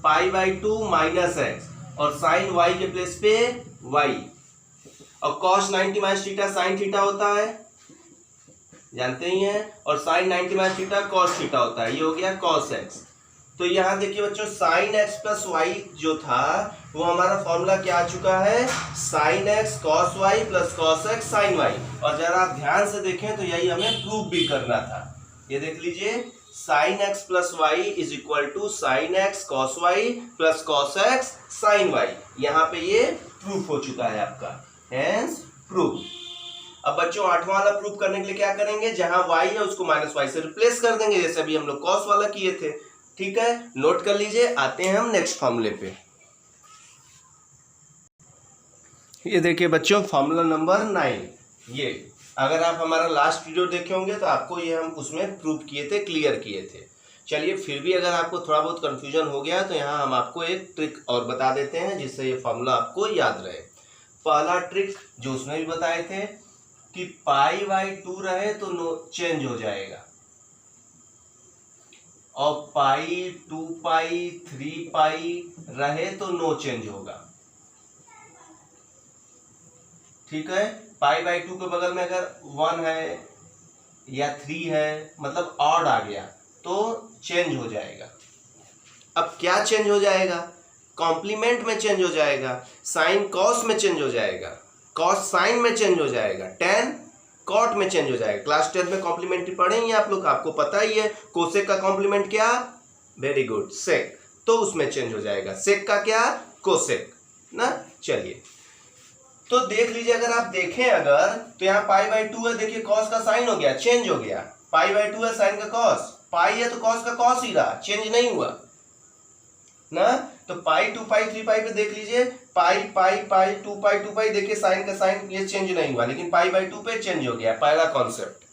पाई बाई 2 माइनस एक्स, और साइन y के प्लेस पे y, और cos 90 minus theta sine theta होता है, जानते ही हैं, और sine 90 minus theta cos theta होता है, ये हो गया cos x। तो यहाँ देखिए बच्चों साइन x प्लस वाई जो था वो हमारा फॉर्मूला क्या आ चुका है sine x cos y plus cos x sine y, और जरा आप ध्यान से देखें तो यही हमें प्रूफ भी करना था। ये देख लीजिए sine x plus y is equal to sine x cos y plus cos x sine y. यहाँ पे ये प्रूफ हो चुका है आपका, हेंस प्रूफ। अब बच्चों आठवां वाला प्रूफ करने के लिए क्या करेंगे, जहां y है उसको माइनस वाई से रिप्लेस कर देंगे, जैसे अभी हम लोग कॉस वाला किए थे। ठीक है, नोट कर लीजिए। आते हैं हम नेक्स्ट फॉर्मूले पे। ये देखिए बच्चों फॉर्मूला नंबर 9। ये अगर आप हमारा लास्ट वीडियो देखे होंगे तो आपको ये हम उसमें प्रूफ किए थे, क्लियर किए थे। चलिए फिर भी अगर आपको थोड़ा बहुत कंफ्यूजन हो गया तो यहाँ हम आपको एक ट्रिक और बता देते हैं जिससे ये फॉर्मूला आपको याद रहे। पहला ट्रिक जो उसमें भी बताए थे कि पाई बाई 2 रहे तो नो चेंज हो जाएगा, और पाई 2 पाई 3 पाई रहे तो नो चेंज होगा। ठीक है, पाई बाई 2 के बगल में अगर 1 है या 3 है, मतलब ऑड आ गया तो चेंज हो जाएगा। अब क्या चेंज हो जाएगा, कॉम्प्लीमेंट में चेंज हो जाएगा, साइन कॉस में चेंज हो जाएगा, कॉस साइन में चेंज हो जाएगा, टेन कॉट में चेंज हो जाएगा। क्लास 10 में कॉम्प्लीमेंट्री पढ़े ही आप लोग, आपको पता ही है कोसेक का कॉम्प्लीमेंट क्या, वेरी गुड, सेक, तो उसमें चेंज हो जाएगा। सेक का क्या, कोसेक ना। चलिए तो देख लीजिए, अगर आप देखें अगर तो यहाँ पाई बाई 2 है, देखिए कॉस का साइन हो गया, चेंज हो गया। पाई बाई 2 है, साइन का कॉस, पाई है तो कॉस का कॉस ही रहा, चेंज नहीं हुआ ना। तो पाई 2 पाई 3 पाई पे देख लीजिए, पाई पाई पाई 2 पाई 2 पाई, देखिए साइन का साइन ये चेंज नहीं हुआ, लेकिन पाई बाई 2 पे चेंज हो गया, पहला कॉन्सेप्ट।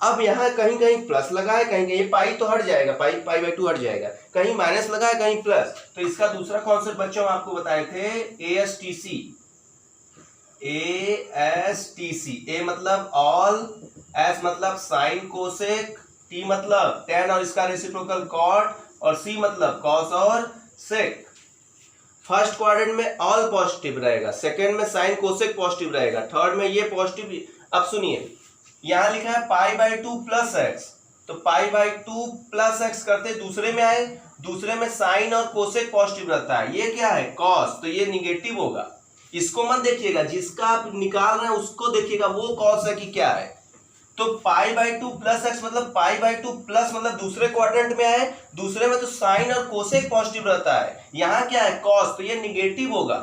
अब यहाँ कहीं कहीं प्लस लगा है, कहीं कहीं पाई तो हट जाएगा, पाई पाई बाई 2 हट जाएगा, कहीं माइनस लगा है कहीं प्लस। तो इसका दूसरा कॉन्सेप्ट बच्चों आपको बताए थे ASTC। ASTC, ए मतलब ऑल, एस मतलब साइन कोसेक, टी मतलब टेन और इसका रेसिप्रोकल कॉट, और सी मतलब कॉस और सेक। फर्स्ट क्वाड्रेंट में ऑल पॉजिटिव रहेगा, सेकंड में साइन कोसेक पॉजिटिव रहेगा, थर्ड में ये पॉजिटिव। अब सुनिए यहां लिखा है पाई बाई 2 प्लस एक्स, तो पाई बाई 2 प्लस एक्स करते दूसरे में आए, दूसरे में साइन और कोसेक पॉजिटिव रहता है, ये क्या है कॉस, तो ये निगेटिव होगा। इसको मत देखिएगा, जिसका आप निकाल रहे हैं उसको देखिएगा, वो कॉस है कि क्या है। तो पाई बाई 2 प्लस एक्स मतलब पाई बाई 2 प्लस मतलब दूसरे क्वाड्रेंट में आए, दूसरे में तो साइन और कोसेक पॉजिटिव रहता है, यहाँ क्या है कॉस, तो ये निगेटिव होगा।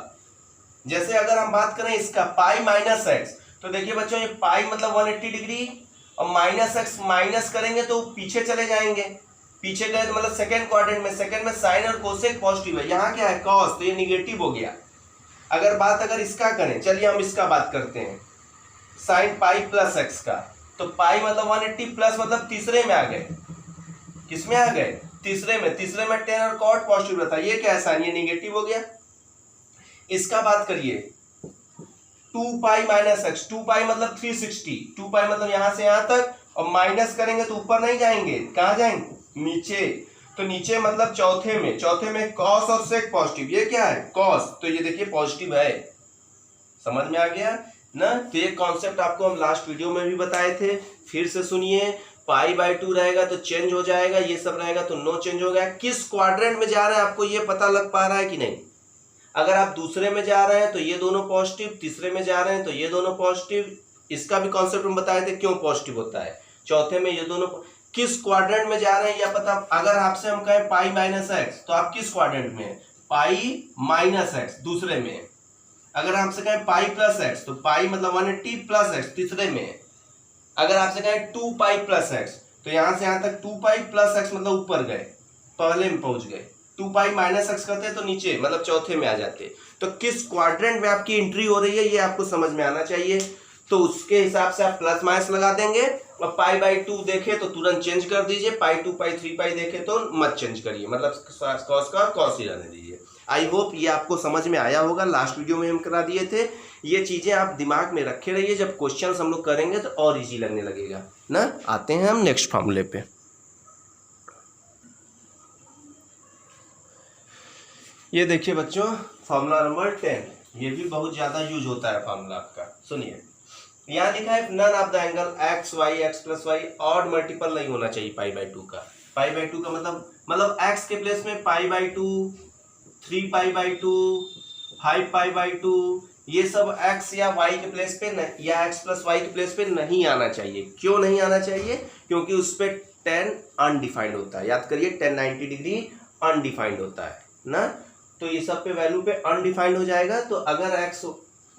जैसे अगर हम बात करें इसका पाई माइनस एक्स, तो देखिए बच्चों ये पाई मतलब 180 डिग्री, और माइनस एक्स माइनस करेंगे तो पीछे चले जाएंगे, पीछे गए तो मतलब सेकेंड क्वाड्रेंट में, सेकेंड में साइन और कोसेक पॉजिटिव है, यहाँ क्या है कॉस, तो ये निगेटिव हो गया। अगर इसका करें, चलिए हम इसका बात करते हैं, साइन पाई प्लस एक्स का, तो पाई मतलब 180 प्लस मतलब तीसरे में आ गए, किसमें आ गए, तीसरे में, तीसरे में टेन और कॉट पॉजिटिव रहता है, ये क्या है साइन, ये निगेटिव हो गया। इसका बात करिए 2 पाई माइनस एक्स, 2 पाई मतलब 360, 2 पाई मतलब यहां से यहां तक, और माइनस करेंगे तो ऊपर नहीं जाएंगे, कहां जाएंगे, नीचे, तो नीचे मतलब चौथे में कॉस और सेक पॉजिटिव, ये क्या है कॉस, तो ये देखिए पॉजिटिव है, समझ में आ गया ना। तो ये कॉन्सेप्ट आपको हम लास्ट वीडियो में भी बताए थे, फिर से सुनिए। पाई बाई 2 रहेगा तो चेंज हो जाएगा, ये सब रहेगा तो नो चेंज हो गया। किस क्वाड्रेंट में जा रहे हैं आपको ये पता लग पा रहा है कि नहीं। अगर आप दूसरे में जा रहे हैं तो ये दोनों पॉजिटिव, तीसरे में जा रहे हैं तो ये दोनों पॉजिटिव, इसका भी कॉन्सेप्ट हम बताए थे क्यों पॉजिटिव होता है, चौथे में ये दोनों, किस क्वाड्रेंट में जा रहे हैं यह पता। अगर आपसे हम कहें पाई माइनस एक्स, तो आप किस क्वाड्रेंट में, पाई माइनस एक्स दूसरे में। अगर आपसे कहें पाई प्लस एक्स, तो पाई मतलब 180 प्लस एक्स तीसरे में। अगर आपसे कहें 2 पाई प्लस एक्स, तो यहां से यहां तक 2 पाई प्लस एक्स मतलब ऊपर गए, पहले में पहुंच गए। 2 पाई माइनस एक्स करते तो नीचे मतलब चौथे में आ जाते। तो किस क्वाड्रेंट में आपकी एंट्री हो रही है ये आपको समझ में आना चाहिए, तो उसके हिसाब से आप प्लस माइनस लगा देंगे। और पाई बाई 2 देखे तो तुरंत चेंज कर दीजिए, पाई 2 पाई 3 पाई देखे तो मत चेंज करिए, मतलब कॉस का कॉस ही रहने दीजिए। आई होप ये आपको समझ में आया होगा, लास्ट वीडियो में हम करा दिए थे। ये चीजें आप दिमाग में रखे रहिए, जब क्वेश्चंस हम लोग करेंगे तो और इजी लगने लगेगा ना। आते हैं हम नेक्स्ट फॉर्मूले पे। ये देखिए बच्चों फॉर्मूला नंबर 10, ये भी बहुत ज्यादा यूज होता है फॉर्मूला आपका। सुनिए यहाँ लिखा है none of the angle x y x plus y odd multiple नहीं होना चाहिए पाई बाई 2 का। पाई बाई 2 का मतलब एक्स के प्लेस में पाई by 2, 3 pi by 2, 5 pi by 2, ये सब एक्स या वाई के प्लेस पे या एक्स प्लस वाई के प्लेस पे नहीं आना चाहिए। क्यों नहीं आना चाहिए, क्योंकि उस पर tan अनडिफाइंड होता है, याद करिए tan 90 डिग्री अनडिफाइंड होता है ना। तो ये सब पे वैल्यू पे अनडिफाइंड हो जाएगा। तो अगर एक्स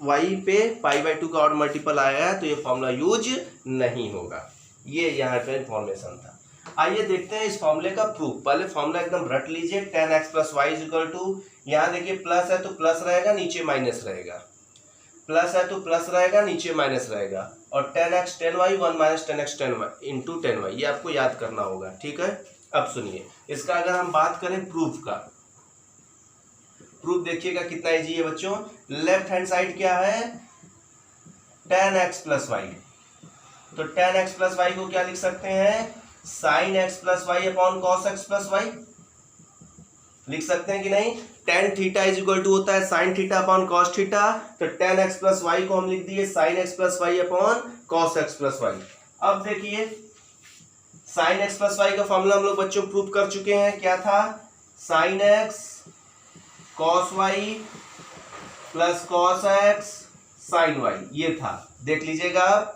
वाई पे π/2 का और मल्टीपल आया है तो ये फॉर्मूला यूज नहीं होगा। ये यहाँ पे इंफॉर्मेशन था। आइए देखते हैं इस फॉर्मूले का प्रूफ। पहले फॉर्मूला एकदम रट लीजिए, tan x plus y is equal to, यहाँ देखिए प्लस है तो प्लस रहेगा, नीचे माइनस रहेगा, प्लस है तो प्लस रहेगा, नीचे माइनस रहेगा, और tan x tan y 1 minus tan x tan y into tan y, ये आपको याद करना होगा, ठीक है। अब सुनिए इसका अगर हम बात करें प्रूफ का, प्रूफ देखिएगा कितना इजी है बच्चों। लेफ्ट हैंड साइड क्या है, tan x प्लस वाई, तो tan x प्लस वाई को क्या लिख सकते हैं, sin x plus y upon cos x plus y, लिख सकते हैं कि नहीं। tan theta is equal to होता है sin theta upon cos theta, तो tan x प्लस वाई को हम लिख दिए sin x plus y upon cos x plus y. अब देखिए sin x प्लस वाई का फॉर्मूला हम लोग बच्चों प्रूव कर चुके हैं, क्या था, sin x cos y plus cos x sin y, ये था, देख लीजिएगा आप।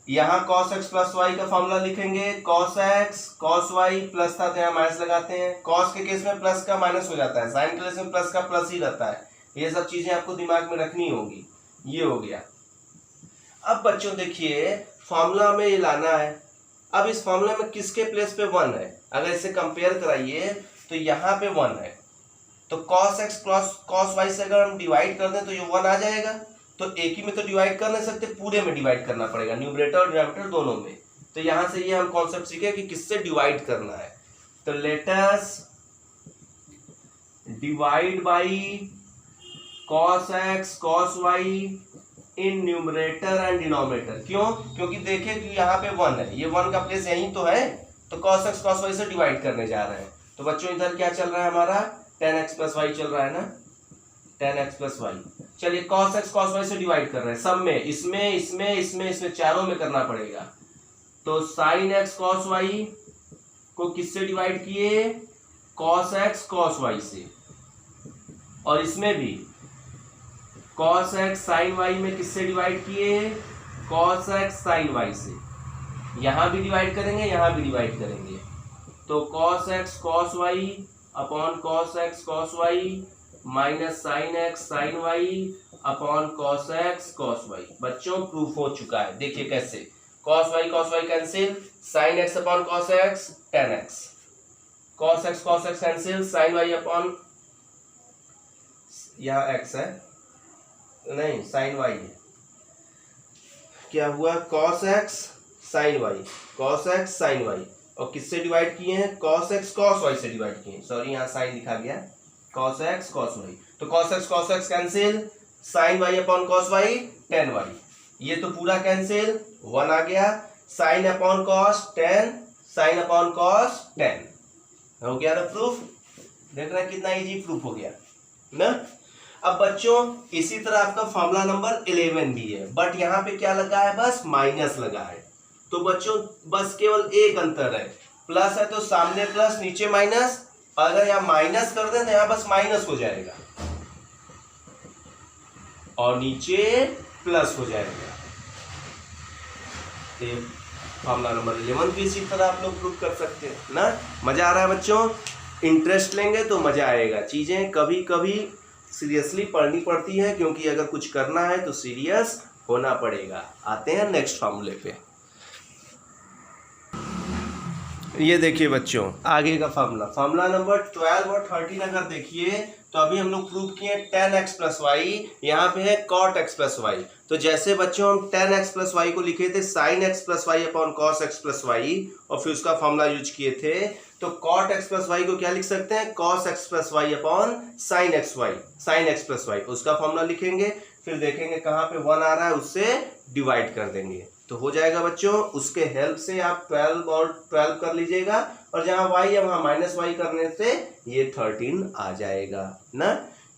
यहाँ cos x प्लस वाई का फॉर्मूला लिखेंगे, cos x cos y plus था तो यहाँ माइनस लगाते हैं, cos के केस में प्लस का माइनस हो जाता है, sin के केस में प्लस का प्लस ही रहता है। ये सब चीजें आपको दिमाग में रखनी होगी। ये हो गया। अब बच्चों देखिए फॉर्मूला में ये लाना है। अब इस फॉर्मूला में किसके प्लेस पे 1 है, अगर इसे कंपेयर कराइए तो यहाँ पे 1 है, तो cos x cos y से अगर हम डिवाइड कर दें तो ये 1 आ जाएगा। तो एक ही में तो डिवाइड कर नहीं सकते, पूरे में डिवाइड करना पड़ेगा, न्यूमरेटर और डिनोमिनेटर दोनों में। तो यहां से ये हम कॉन्सेप्ट सीखे कि किससे डिवाइड करना है। तो let us divide by cos x cos y in numerator and denominator. क्यों, क्योंकि देखिए कि यहाँ पे 1 है, ये 1 का प्लेस यहीं तो है, तो cos x cos y से डिवाइड करने जा रहे हैं। तो बच्चों इधर क्या चल रहा है हमारा, tan x प्लस वाई चल रहा है ना, tan x प्लस वाई। चलिए cos x cos y से डिवाइड कर रहे हैं, सब में, इसमें चारों में करना पड़ेगा। तो sin x cos y को किससे डिवाइड किए, cos x cos y से, और इसमें भी cos x sin y में किससे डिवाइड किए, cos x sin y से। यहां भी डिवाइड करेंगे, यहां भी डिवाइड करेंगे, तो cos x cos y upon cos x cos y minus sine x sine y upon cos x cos y. बच्चों प्रूफ हो चुका है, देखिए कैसे, cos y cancel, sine x upon cos x tan x, cos x cancel, sine y upon, यहाँ एक्स है नहीं साइन वाई है, क्या हुआ, cos x sine y, cos x sine y, और किससे डिवाइड किए हैं, कॉस एक्स कॉस वाई से डिवाइड किए हैं, सॉरी यहाँ साइन लिखा गया, cos x cos y, तो cos x cancel, sin y upon cos y tan y, ये तो पूरा कैंसिल, 1 आ गया, sin upon cos tan, sin upon cos tan, हो गया ना प्रूफ। देख रहे हैं कितना इजी प्रूफ हो गया ना। अब बच्चों इसी तरह आपका फॉर्मूला नंबर 11 भी है, बट यहाँ पे क्या लगा है, बस माइनस लगा है। तो बच्चों बस केवल एक अंतर है, प्लस है तो सामने प्लस नीचे माइनस, अगर यहाँ माइनस कर दें तो यहाँ बस माइनस हो जाएगा और नीचे प्लस हो जाएगा। तो फॉर्मूला नंबर 11 भी इसी तरह आप लोग प्रूव कर सकते हैं ना। मजा आ रहा है बच्चों, इंटरेस्ट लेंगे तो मजा आएगा। चीजें कभी कभी सीरियसली पढ़नी पड़ती है, क्योंकि अगर कुछ करना है तो सीरियस होना पड़ेगा। आते हैं नेक्स्ट फॉर्मूले पे। ये देखिए बच्चों आगे का फॉर्मूला नंबर 12 और 13 अगर देखिए तो अभी हम लोग प्रूव किए tan x प्लस वाई, यहाँ पे है cot x प्लस वाई। तो जैसे बच्चों हम tan x प्लस वाई को लिखे थे sin x plus y upon cos x plus y, और फिर उसका फॉर्मूला यूज किए थे, तो cot x प्लस वाई को क्या लिख सकते हैं, cos x plus y upon sin x plus y, उसका फॉर्मूला लिखेंगे, फिर देखेंगे कहाँ पे 1 आ रहा है उससे डिवाइड कर देंगे तो हो जाएगा बच्चों। उसके हेल्प से आप 12 और 12 कर लीजिएगा, और जहां y है वहां माइनस वाई करने से ये 13 आ जाएगा ना।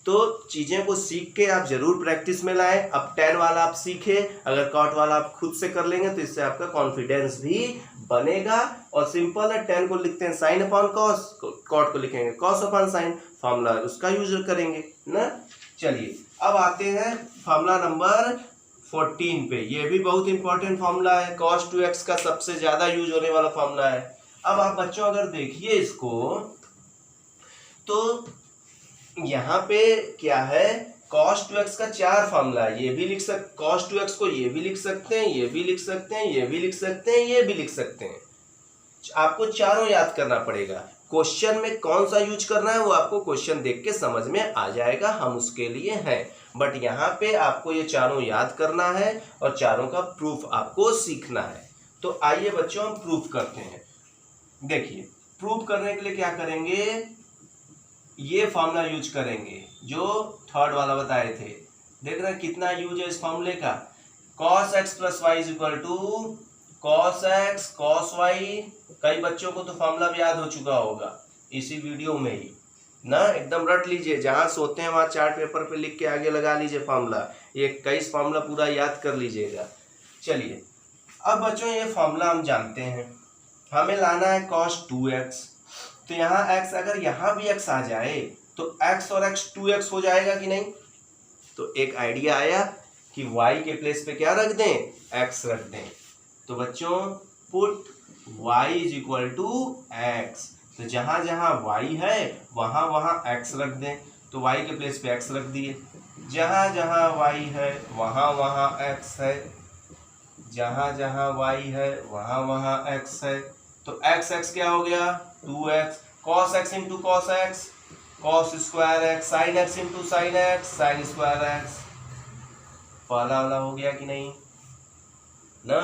तो चीजें को सीख के आप जरूर प्रैक्टिस में लाएं। अब tan वाला आप सीखे, अगर cot वाला आप खुद से कर लेंगे तो इससे आपका कॉन्फिडेंस भी बनेगा। और सिंपल है, tan को लिखते हैं sin अपॉन cos, cot को लिखेंगे cos अपॉन sin, फॉर्मूला उसका यूज करेंगे ना। चलिए अब आते हैं फॉर्मूला नंबर 14 पे। ये भी बहुत इंपॉर्टेंट फॉर्मूला है, cos 2x का सबसे ज्यादा यूज होने वाला फॉर्मूला है। अब आप बच्चों अगर देखिए इसको तो यहाँ पे क्या है, cos 2x का 4 फॉर्मूला, ये भी लिख सकते cos 2x को, ये भी लिख सकते हैं, ये भी लिख सकते हैं, ये भी लिख सकते हैं, ये भी लिख सकते हैं। आपको चारों याद करना पड़ेगा। क्वेश्चन में कौन सा यूज करना है वो आपको क्वेश्चन देख के समझ में आ जाएगा, हम उसके लिए हैं। बट यहाँ पे आपको ये चारों याद करना है और चारों का प्रूफ आपको सीखना है। तो आइए बच्चों हम प्रूफ करते हैं। देखिए प्रूफ करने के लिए क्या करेंगे, ये फॉर्मूला यूज करेंगे जो थर्ड वाला बताए थे। देख रहे हैं कितना यूज है इस फॉर्मूले का। cos x plus y is equal to cos x cos y। कई बच्चों को तो फॉर्मूला भी याद हो चुका होगा इसी वीडियो में ही ना, एकदम रट लीजिए, जहां सोते हैं वहां चार्ट पेपर पे लिख के आगे लगा लीजिए फॉर्मूला, ये 21 फॉर्मूला पूरा याद कर लीजिएगा। चलिए अब बच्चों ये फॉर्मूला हम जानते हैं, हमें लाना है cos 2x। तो यहाँ x, अगर यहाँ भी x आ जाए तो x और x 2x हो जाएगा कि नहीं। तो एक आइडिया आया कि y के प्लेस पे क्या रख दें, x रख दें। तो बच्चों put y is equal to x, तो जहां जहां y है वहां वहां x रख दें। तो y के प्लेस पे x रख दिए, जहां जहां y है वहां वहां x है, जहां जहां y है वहां वहां x है। तो x x क्या हो गया 2x, cos x into cos x cos square x, sin x into sin x sin square x। पहला वाला हो गया कि नहीं ना।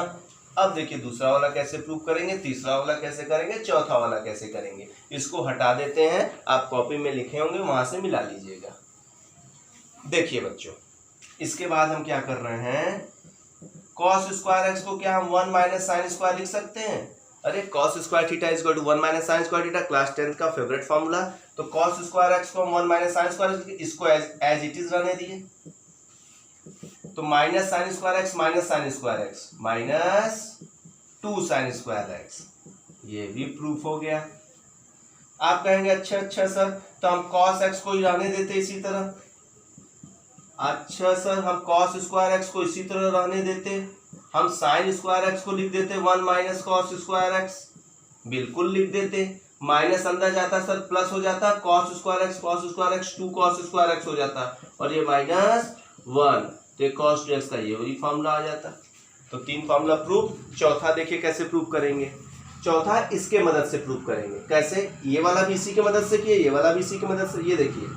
अब देखिए दूसरा वाला कैसे प्रूव करेंगे, तीसरा वाला कैसे करेंगे, चौथा वाला कैसे करेंगे। इसको हटा देते हैं, आप कॉपी में लिखे होंगे वहां से मिला लीजिएगा। देखिए बच्चों इसके बाद हम क्या कर रहे हैं, cos स्क्वायर x को क्या हम 1 माइनस साइन स्क्वायर लिख सकते हैं। अरे cos square theta is equal to 1 minus sine square theta, class 10th का फेवरेट फॉर्मूला। तो cos स्क्वायर x को 1 माइनस साइन स्क्वायर, इसको एज इट इज रहने दिए। तो minus sine square x minus sine square x minus 2 sine square x, ये भी प्रूफ हो गया। आप कहेंगे अच्छा सर तो हम cos x को ही रहने देते इसी तरह। अच्छा सर हम cos स्क्वायर x को इसी तरह रहने देते, हम साइन स्क्वायर x को लिख देते 1 माइनस cos स्क्वायर x, बिल्कुल लिख देते। माइनस अंदर जाता सर प्लस हो जाता, cos square x 2 cos square x हो जाता, और ये माइनस 1, तो cos 2x का ये वही फॉर्मूला आ जाता। तो 3 फॉर्मूला प्रूफ। चौथा देखिए कैसे प्रूफ करेंगे, चौथा इसके मदद से प्रूफ करेंगे। कैसे, ये वाला भी इसी की मदद से किए, ये वाला भी इसी की मदद से। ये देखिए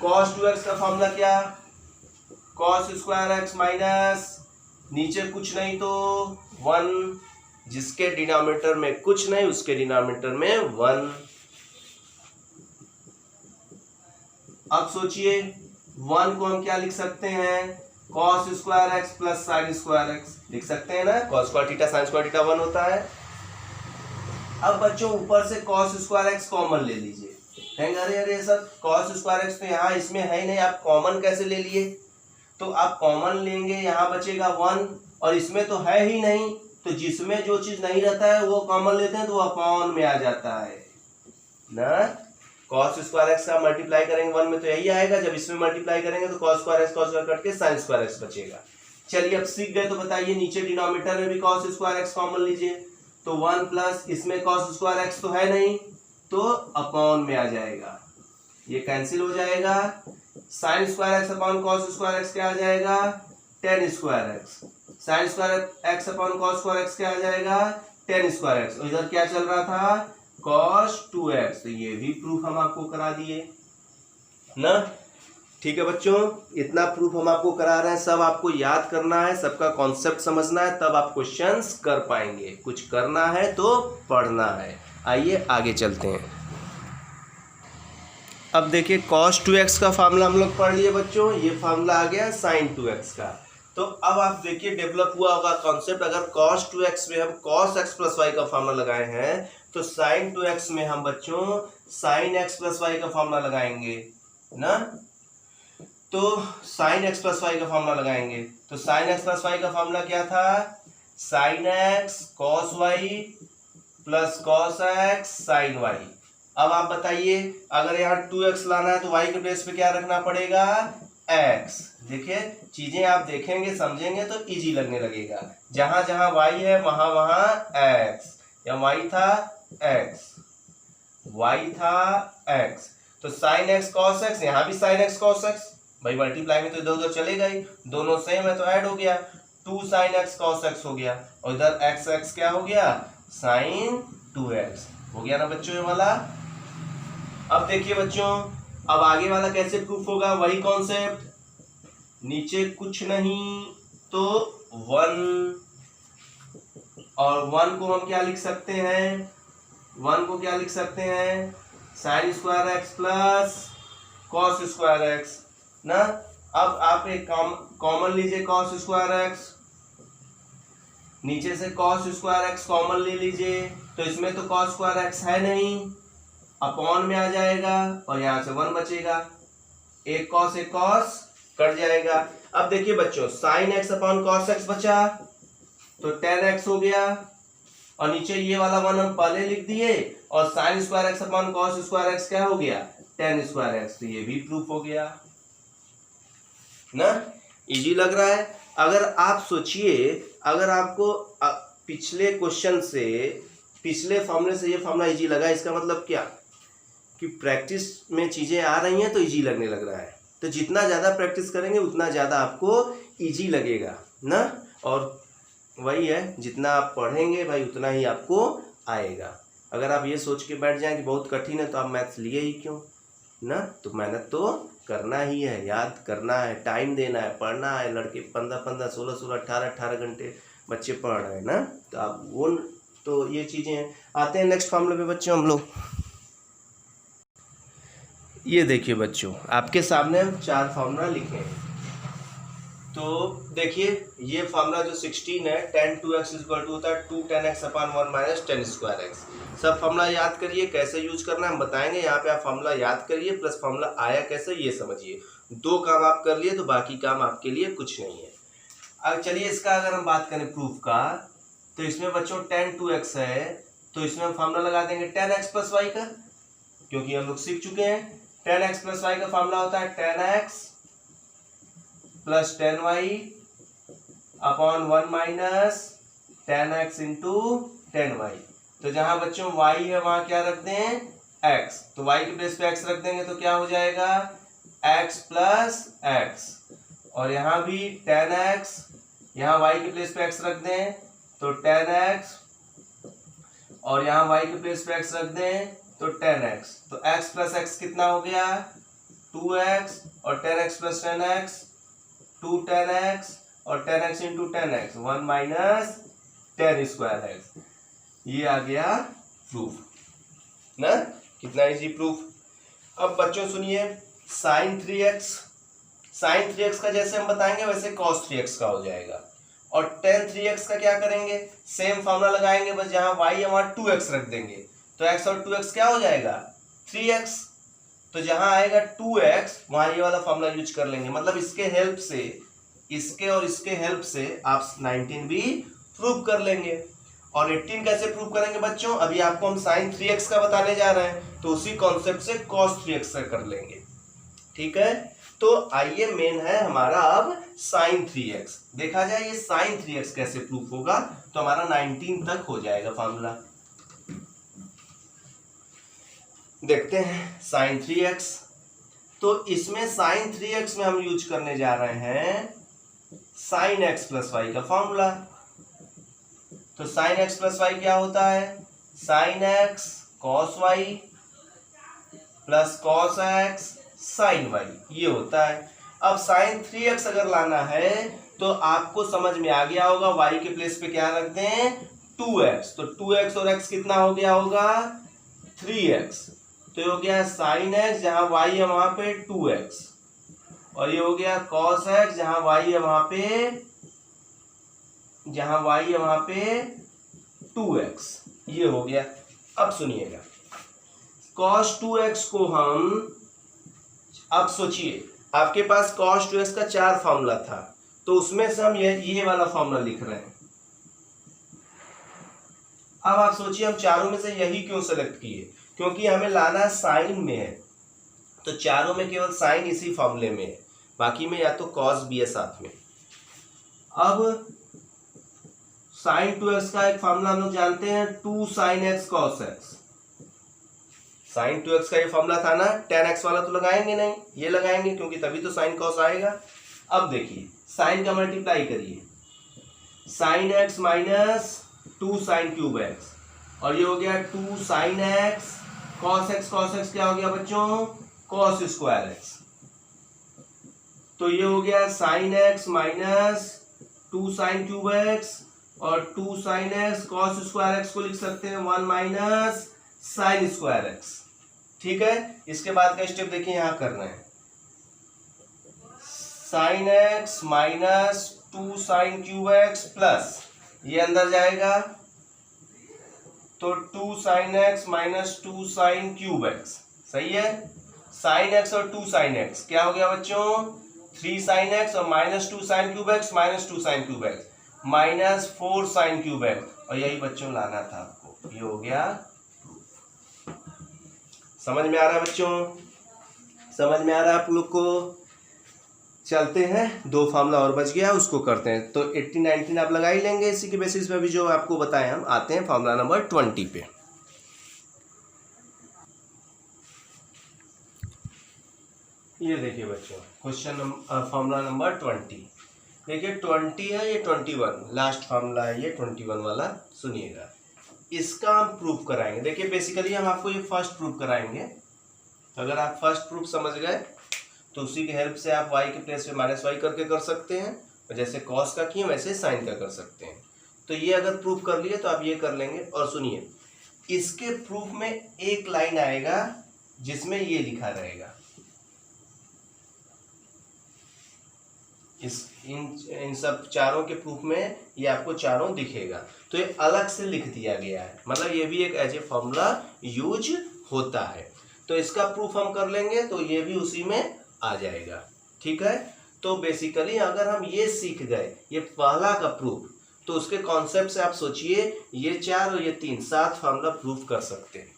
cos 2x का फॉर्मूला क्या, cos स्क्वायर x माइनस नीचे कुछ नहीं तो 1, जिसके डिनोमिनेटर में कुछ नहीं उसके डिनोमिनेटर में 1। अब सोचिए 1 को हम क्या लिख सकते हैं, cos square x plus sign square x लिख सकते हैं ना, cos square theta sine square theta 1 होता है। अब बच्चों ऊपर से cos स्क्वायर x कॉमन ले लीजिए। कहेंगे अरे सर cos स्क्वायर x तो यहाँ इसमें है ही नहीं, आप कॉमन कैसे ले लिए। तो आप कॉमन लेंगे, यहाँ बचेगा 1 और इसमें तो है ही नहीं, तो जिसमें जो चीज नहीं रहता है वो कॉमन लेते हैं तो वो अपॉन में आ जाता है ना। cos स्क्वायर x का मल्टीप्लाई करेंगे 1 में तो यही आएगा, जब इसमें मल्टीप्लाई करेंगे तो cos square x cos square cut के sin स्क्वायर x बचेगा। चलिए अब सीख गए तो बताइए, नीचे डिनोमिनेटर में भी cos स्क्वायर x कॉमन लीजिए, तो 1 प्लस इसमें cos स्क्वायर x तो है नहीं तो अपॉन में आ जाएगा, ये कैंसिल हो जाएगा। Sine square x upon cos square x क्या आ जाएगा, ten square x. Sine square x upon cos square x क्या आ जाएगा, टेन स्क्वायर एक्स। इधर क्या चल रहा था, कॉस 2x, तो ये भी प्रूफ हम आपको करा दिए ना। ठीक है बच्चों, इतना प्रूफ हम आपको करा रहे हैं, सब आपको याद करना है, सबका कॉन्सेप्ट समझना है, तब आप क्वेश्चंस कर पाएंगे। कुछ करना है तो पढ़ना है। आइए आगे चलते हैं। अब देखिए cos 2x का फार्मूला हम लोग पढ़ लिए बच्चों, ये फार्मूला आ गया sin 2x का। तो अब आप देखिए डेवलप हुआ होगा कॉन्सेप्ट, अगर cos 2x में हम cos x प्लस वाई का फार्मूला लगाए हैं तो sin 2x में हम बच्चों sin x प्लस वाई का फार्मूला लगाएंगे ना। तो sin x प्लस वाई का फार्मूला लगाएंगे, तो sin x प्लस वाई का फार्मूला क्या था, sin x cos y plus cos x sin y। अब आप बताइए, अगर यहाँ 2x लाना है तो y के प्लेस पे क्या रखना पड़ेगा, x। देखिए चीजें आप देखेंगे समझेंगे तो इजी लगने लगेगा, जहां जहां y है वहां वहां x। या y था x, y था x, तो sin x cos x, यहाँ भी sin x cos x, भाई मल्टीप्लाई में तो इधर उधर चलेगा ही, दोनों सेम है तो ऐड हो गया, 2 sin x cos x हो गया, और इधर x x क्या हो गया, sin 2x हो गया ना बच्चों ये वाला। अब देखिए बच्चों, अब आगे वाला कैसे प्रूफ होगा, वही कॉन्सेप्ट, नीचे कुछ नहीं तो 1, और 1 को हम क्या लिख सकते हैं, 1 को क्या लिख सकते हैं, sine square x plus cos square x ना। अब आप एक कॉमन लीजिए कॉस स्क्वायर एक्स, नीचे से कॉस स्क्वायर एक्स कॉमन ले लीजिए, तो इसमें तो कॉस स्क्वायर एक्स है नहीं, अपॉन में आ जाएगा और यहाँ से 1 बचेगा, एक कॉस कट जाएगा। अब देखिए बच्चों, sign x upon cos x बचा तो tan x हो गया, और नीचे ये वाला 1 हम पहले लिख दिए, और sine square x upon cos square x क्या हो गया, tan स्क्वायर एक्स, तो ये भी प्रूफ हो गया ना। इजी लग रहा है। अगर आप सोचिए, अगर आपको पिछले क्वेश्चन से, पिछले फॉर्मूले से ये फॉर्मूला इजी लगा, इसका मतलब क्या कि प्रैक्टिस में चीजें आ रही हैं तो इजी लगने लग रहा है। तो जितना ज्यादा प्रैक्टिस करेंगे उतना ज्यादा आपको इजी लगेगा ना, और वही है, जितना आप पढ़ेंगे भाई उतना ही आपको आएगा। अगर आप ये सोच के बैठ जाएं कि बहुत कठिन है तो आप मैथ्स लिए ही क्यों ना, तो मेहनत तो करना ही है, याद करना है, टाइम देना है, पढ़ना है। लड़के 15-15, 16-16, 18-18 घंटे बच्चे पढ़ रहे हैं ना, तो आप वो, तो ये चीज़ें आते हैं नेक्स्ट फॉर्मूले पे बच्चों हम लोग। ये देखिए बच्चों, आपके सामने हम 4 फार्मूला लिखे हैं। तो देखिए ये फार्मूला जो 16 है, tan 2x इक्वल टू होता है 2 tan x upon 1 minus tan square x. सब फार्मूला याद करिए, कैसे यूज करना है हम बताएंगे। यहाँ पे आप फार्मूला याद करिए, प्लस फार्मूला आया कैसे ये समझिए। 2 काम आप कर लिए तो बाकी काम आपके लिए कुछ नहीं है। अब चलिए इसका अगर हम बात करें प्रूफ का, तो इसमें बच्चों tan 2x है, तो इसमें हम फार्मूला लगा देंगे tan x प्लस वाई का, क्योंकि हम लोग सीख चुके हैं tan x प्लस वाई का फार्मूला होता है tan x plus tan y upon 1 minus tan x into tan y। तो जहां बच्चों y है वहां क्या रख दें, x, तो y के प्लेस पे x रख देंगे तो क्या हो जाएगा, x प्लस x, और यहाँ भी tan x, यहाँ y के प्लेस पे x रख दें तो tan x, और यहाँ y के प्लेस पे x रख दें तो tan x, तो x प्लस x कितना हो गया, 2x, और tan x plus tan x 2 tan x, और tan x into tan x 1 minus tan square x. ये आ गया प्रूफ ना, कितना इजी प्रूफ। अब बच्चों सुनिए, sin 3x का जैसे हम बताएंगे वैसे cos 3x का हो जाएगा, और tan 3x का क्या करेंगे, सेम फार्मूला लगाएंगे, बस जहां y है वहां 2x रख देंगे, तो x और 2x क्या हो जाएगा, 3x, तो जहां आएगा 2x वहां ये वाला फार्मूला यूज कर लेंगे। मतलब इसके हेल्प से, इसके और इसके हेल्प से आप 19 भी प्रूव कर लेंगे। और 18 कैसे प्रूव करेंगे बच्चों, अभी आपको हम sin 3x का बताने जा रहे हैं, तो उसी कॉन्सेप्ट से cos 3x का कर लेंगे, ठीक है। तो आइए, मेन है हमारा अब sin 3x, देखा जाए ये sin 3x कैसे प्रूफ होगा, तो हमारा 19 तक हो जाएगा फार्मूला। देखते हैं sin 3x, तो इसमें sin 3x में हम यूज करने जा रहे हैं sin x प्लस वाई का फॉर्मूला। तो sin x प्लस वाई क्या होता है, sin x cos y plus cos x sin y, ये होता है। अब sin 3x अगर लाना है तो आपको समझ में आ गया होगा, y के प्लेस पे क्या रख दें, 2x, तो 2x और x कितना हो गया होगा, 3x, तो ये हो गया sin x, जहां y है वहां पे 2x, और ये हो गया cos x, जहां y है वहां पे 2x, ये हो गया। अब सुनिएगा, cos 2x को हम, अब सोचिए आपके पास cos 2x का 4 फॉर्मूला था, तो उसमें से हम ये वाला फॉर्मूला लिख रहे हैं। अब आप सोचिए हम चारों में से यही क्यों सेलेक्ट किए, क्योंकि हमें लाना साइन में है, तो चारों में केवल साइन इसी फॉर्मूले में है, बाकी में या तो कॉस भी है साथ में। अब साइन 2x का एक फॉर्मूला हम लोग जानते हैं, 2 sin x cos x। Sine 2x का ये फॉर्मूला था ना, tan x वाला तो लगाएंगे नहीं, ये लगाएंगे क्योंकि तभी तो साइन cos आएगा। अब देखिए साइन का मल्टीप्लाई करिए, sine x minus 2 sin cube x, और ये हो गया 2 sin x cos x क्या हो गया बच्चों, cos स्क्वायर x। तो ये हो गया sin x minus 2 sin cube x और 2 sin x cos square x को लिख सकते हैं 1 माइनस sin स्क्वायर x। ठीक है, इसके बाद का स्टेप देखिए यहाँ करना है, sin x minus 2 sin cube x plus ये अंदर जाएगा तो 2 sin x minus 2 sin cube x। सही है, sin x और 2 sin x क्या हो गया बच्चों, 3 sin x और minus 2 sin cube x minus 2 sin cube x minus 4 sin cube x, और यही बच्चों लाना था आपको, ये हो गया। समझ में आ रहा है बच्चों, समझ में आ रहा है आप लोग को। चलते हैं, 2 फार्मूला और बच गया, उसको करते हैं। तो 18 19 आप लगा ही लेंगे, इसी के बेसिस पे भी जो आपको बताएं हम आते हैं फार्मूला नंबर 20 पे। ये देखिए बच्चों क्वेश्चन फार्मूला नंबर 20, देखिए 20 है, ये 21 लास्ट फार्मूला है, ये 21 वाला सुनिएगा। इसका हम प्रूफ कराएंगे। देखिए बेसिकली हम आपको ये फर्स्ट प्रूफ कराएंगे, अगर आप फर्स्ट प्रूफ समझ गए तो उसी की हेल्प से आप y के प्लेस पे माइनस वाई करके कर सकते हैं, और जैसे cos का किए वैसे साइन का कर सकते हैं। तो ये अगर प्रूफ कर लिए तो आप ये कर लेंगे। और सुनिए, इसके प्रूफ में एक लाइन आएगा जिसमें ये लिखा रहेगा, इन सब चारों के प्रूफ में ये आपको चारों दिखेगा, तो ये अलग से लिख दिया गया है, मतलब ये भी एक एज ए फॉर्मूला यूज होता है। तो इसका प्रूफ हम कर लेंगे तो ये भी उसी में आ जाएगा। ठीक है, तो बेसिकली अगर हम ये सीख गए, ये पहला का प्रूफ, तो उसके कॉन्सेप्ट से आप सोचिए ये 4 और ये 3 7 फॉर्मूला प्रूफ कर सकते हैं।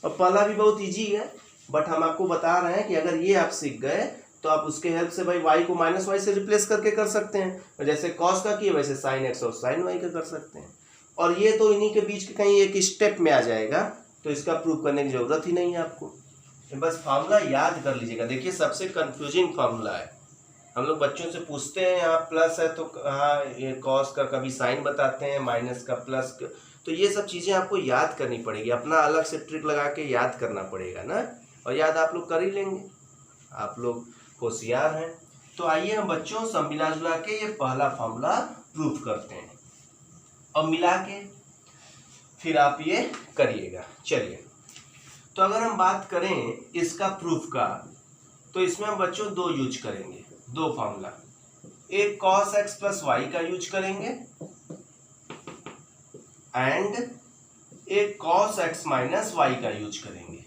और पहला भी बहुत इजी है, बट हम आपको बता रहे हैं कि अगर ये आप सीख गए तो आप उसके हेल्प से भाई y को माइनस वाई से रिप्लेस करके कर सकते हैं, और जैसे cos का किए वैसे sin x और sin y का कर सकते हैं। और ये तो इन्हीं के बीच के कहीं एक स्टेप में आ जाएगा, तो इसका प्रूफ करने की जरूरत ही नहीं है आपको, बस फार्मूला याद कर लीजिएगा। देखिए सबसे कंफ्यूजिंग फार्मूला है, हम लोग बच्चों से पूछते हैं यहाँ प्लस है तो हाँ ये कॉस का कभी साइन बताते हैं, माइनस का प्लस का, तो ये सब चीज़ें आपको याद करनी पड़ेगी, अपना अलग से ट्रिक लगा के याद करना पड़ेगा ना, और याद आप लोग कर ही लेंगे, आप लोग होशियार हैं। तो आइए हम बच्चों सब मिला जुला के ये पहला फार्मूला प्रूफ करते हैं, और मिला के फिर आप ये करिएगा। चलिए, तो अगर हम बात करें इसका प्रूफ का, तो इसमें हम बच्चों 2 यूज करेंगे, 2 फार्मूला, एक cos x प्लस वाई का यूज करेंगे एंड एक cos x माइनस वाई का यूज करेंगे।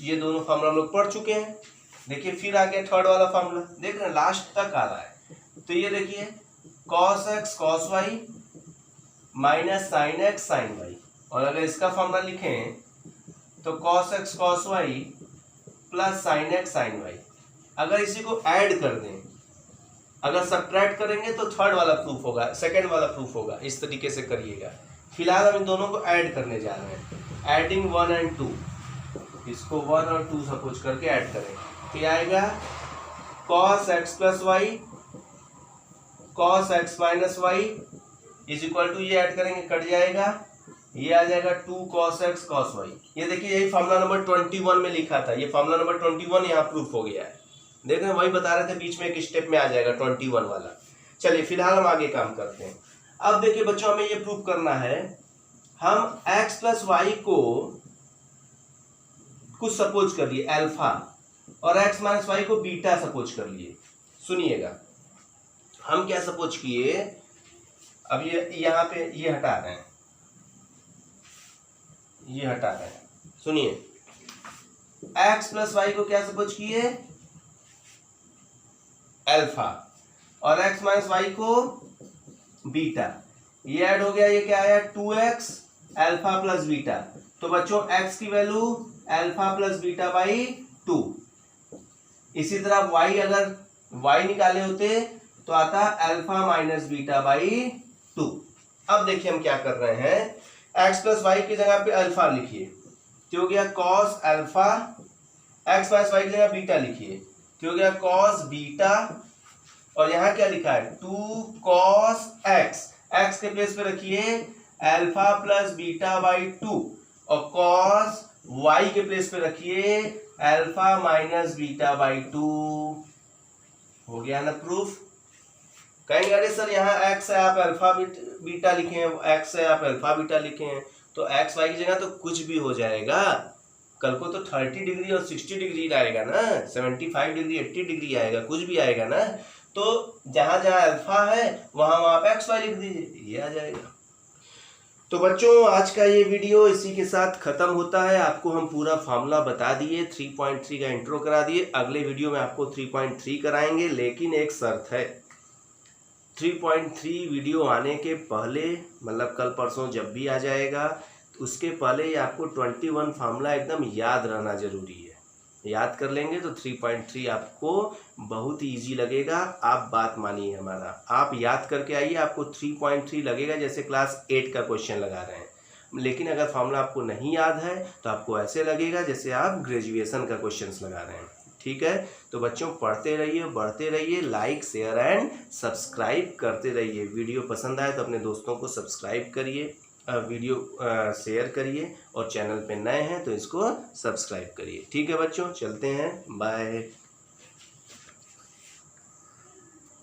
ये दोनों फार्मूला हम लोग पढ़ चुके हैं। देखिए फिर आ गया थर्ड वाला फार्मूला, देख रहे हैं लास्ट तक आ रहा है। तो ये देखिए cos x cos y minus sin x sin y, और अगर इसका फार्मूला लिखें तो cos x cos y plus sin x sin y। अगर इसी को ऐड कर दें, अगर सब्ट्रैक्ट करेंगे तो थर्ड वाला प्रूफ होगा, सेकंड वाला प्रूफ होगा। इस तरीके से करिएगा। फिलहाल हम इन दोनों को ऐड करने जा रहे हैं, एडिंग 1 और 2, इसको 1 और 2 सपोज करके ऐड करें, क्या आएगा cos x plus y cos x minus y is equal to, ये ऐड करेंगे कट जाएगा, ये आ जाएगा 2 cos x cos y। ये देखिए यही फार्मूला नंबर 21 में लिखा था, ये फार्मूला नंबर 21 यहाँ प्रूफ हो गया है। देख रहे हैं, वही बता रहे थे, बीच में एक स्टेप में आ जाएगा 21 वाला। चलिए फिलहाल हम आगे काम करते हैं। अब देखिए बच्चों, हमें ये प्रूफ करना है, हम x प्लस वाई को कुछ सपोज कर लिए अल्फा, और x माइनस वाई को बीटा सपोज कर लिए। सुनिएगा, हम क्या सपोज किए, अब ये यहाँ पे ये हटा रहे हैं, ये हटा रहे हैं। सुनिए, x प्लस वाई को क्या सपोज किए अल्फा, और x माइनस वाई को बीटा। ये ऐड हो गया, ये क्या आया 2x अल्फा प्लस बीटा। तो बच्चों x की value alpha plus beta by 2। इसी तरह y, अगर y निकाले होते तो आता अल्फा माइनस बीटा बाई 2। अब देखिए हम क्या कर रहे हैं, x प्लस वाई की जगह पे अल्फा लिखिए तो हो गया cos alpha, x plus y की जगह बीटा लिखिए तो हो गया कॉस बीटा, और यहाँ क्या लिखा है 2 कॉस x, x के प्लेस पे रखिए अल्फा प्लस बीटा बाई 2, और कॉस y के प्लेस पे रखिए अल्फा माइनस बीटा बाई 2। हो गया ना प्रूफ। कहेंगे अरे सर यहाँ x है आप अल्फा बीटा लिखे हैं, x है आप अल्फा बीटा लिखे हैं, तो x y की जगह तो कुछ भी हो जाएगा, कल को तो 30 डिग्री और 60 डिग्री आएगा ना, 75 डिग्री 80 डिग्री आएगा, कुछ भी आएगा ना। तो जहां जहां अल्फा है वहां वहां पे एक्स वाई लिख दीजिए, ये आ जाएगा। तो बच्चों आज का ये वीडियो इसी के साथ खत्म होता है। आपको हम पूरा फार्मूला बता दिए, 3.3 का इंट्रो करा दिए। अगले वीडियो में आपको 3.3 कराएंगे, लेकिन एक शर्त है, 3.3 वीडियो आने के पहले, मतलब कल परसों जब भी आ जाएगा, उसके पहले ही आपको 21 फार्मूला एकदम याद रहना जरूरी है। याद कर लेंगे तो 3.3 आपको बहुत ही ईजी लगेगा। आप बात मानिए हमारा, आप याद करके आइए, आपको 3.3 लगेगा जैसे क्लास 8 का क्वेश्चन लगा रहे हैं। लेकिन अगर फार्मूला आपको नहीं याद है तो आपको ऐसे लगेगा जैसे आप ग्रेजुएशन का क्वेश्चन लगा रहे हैं। ठीक है, तो बच्चों पढ़ते रहिए, बढ़ते रहिए, लाइक शेयर एंड सब्सक्राइब करते रहिए। वीडियो पसंद आए तो अपने दोस्तों को सब्सक्राइब करिए, वीडियो शेयर करिए, और चैनल पे नए हैं तो इसको सब्सक्राइब करिए। ठीक है बच्चों, चलते हैं, बाय।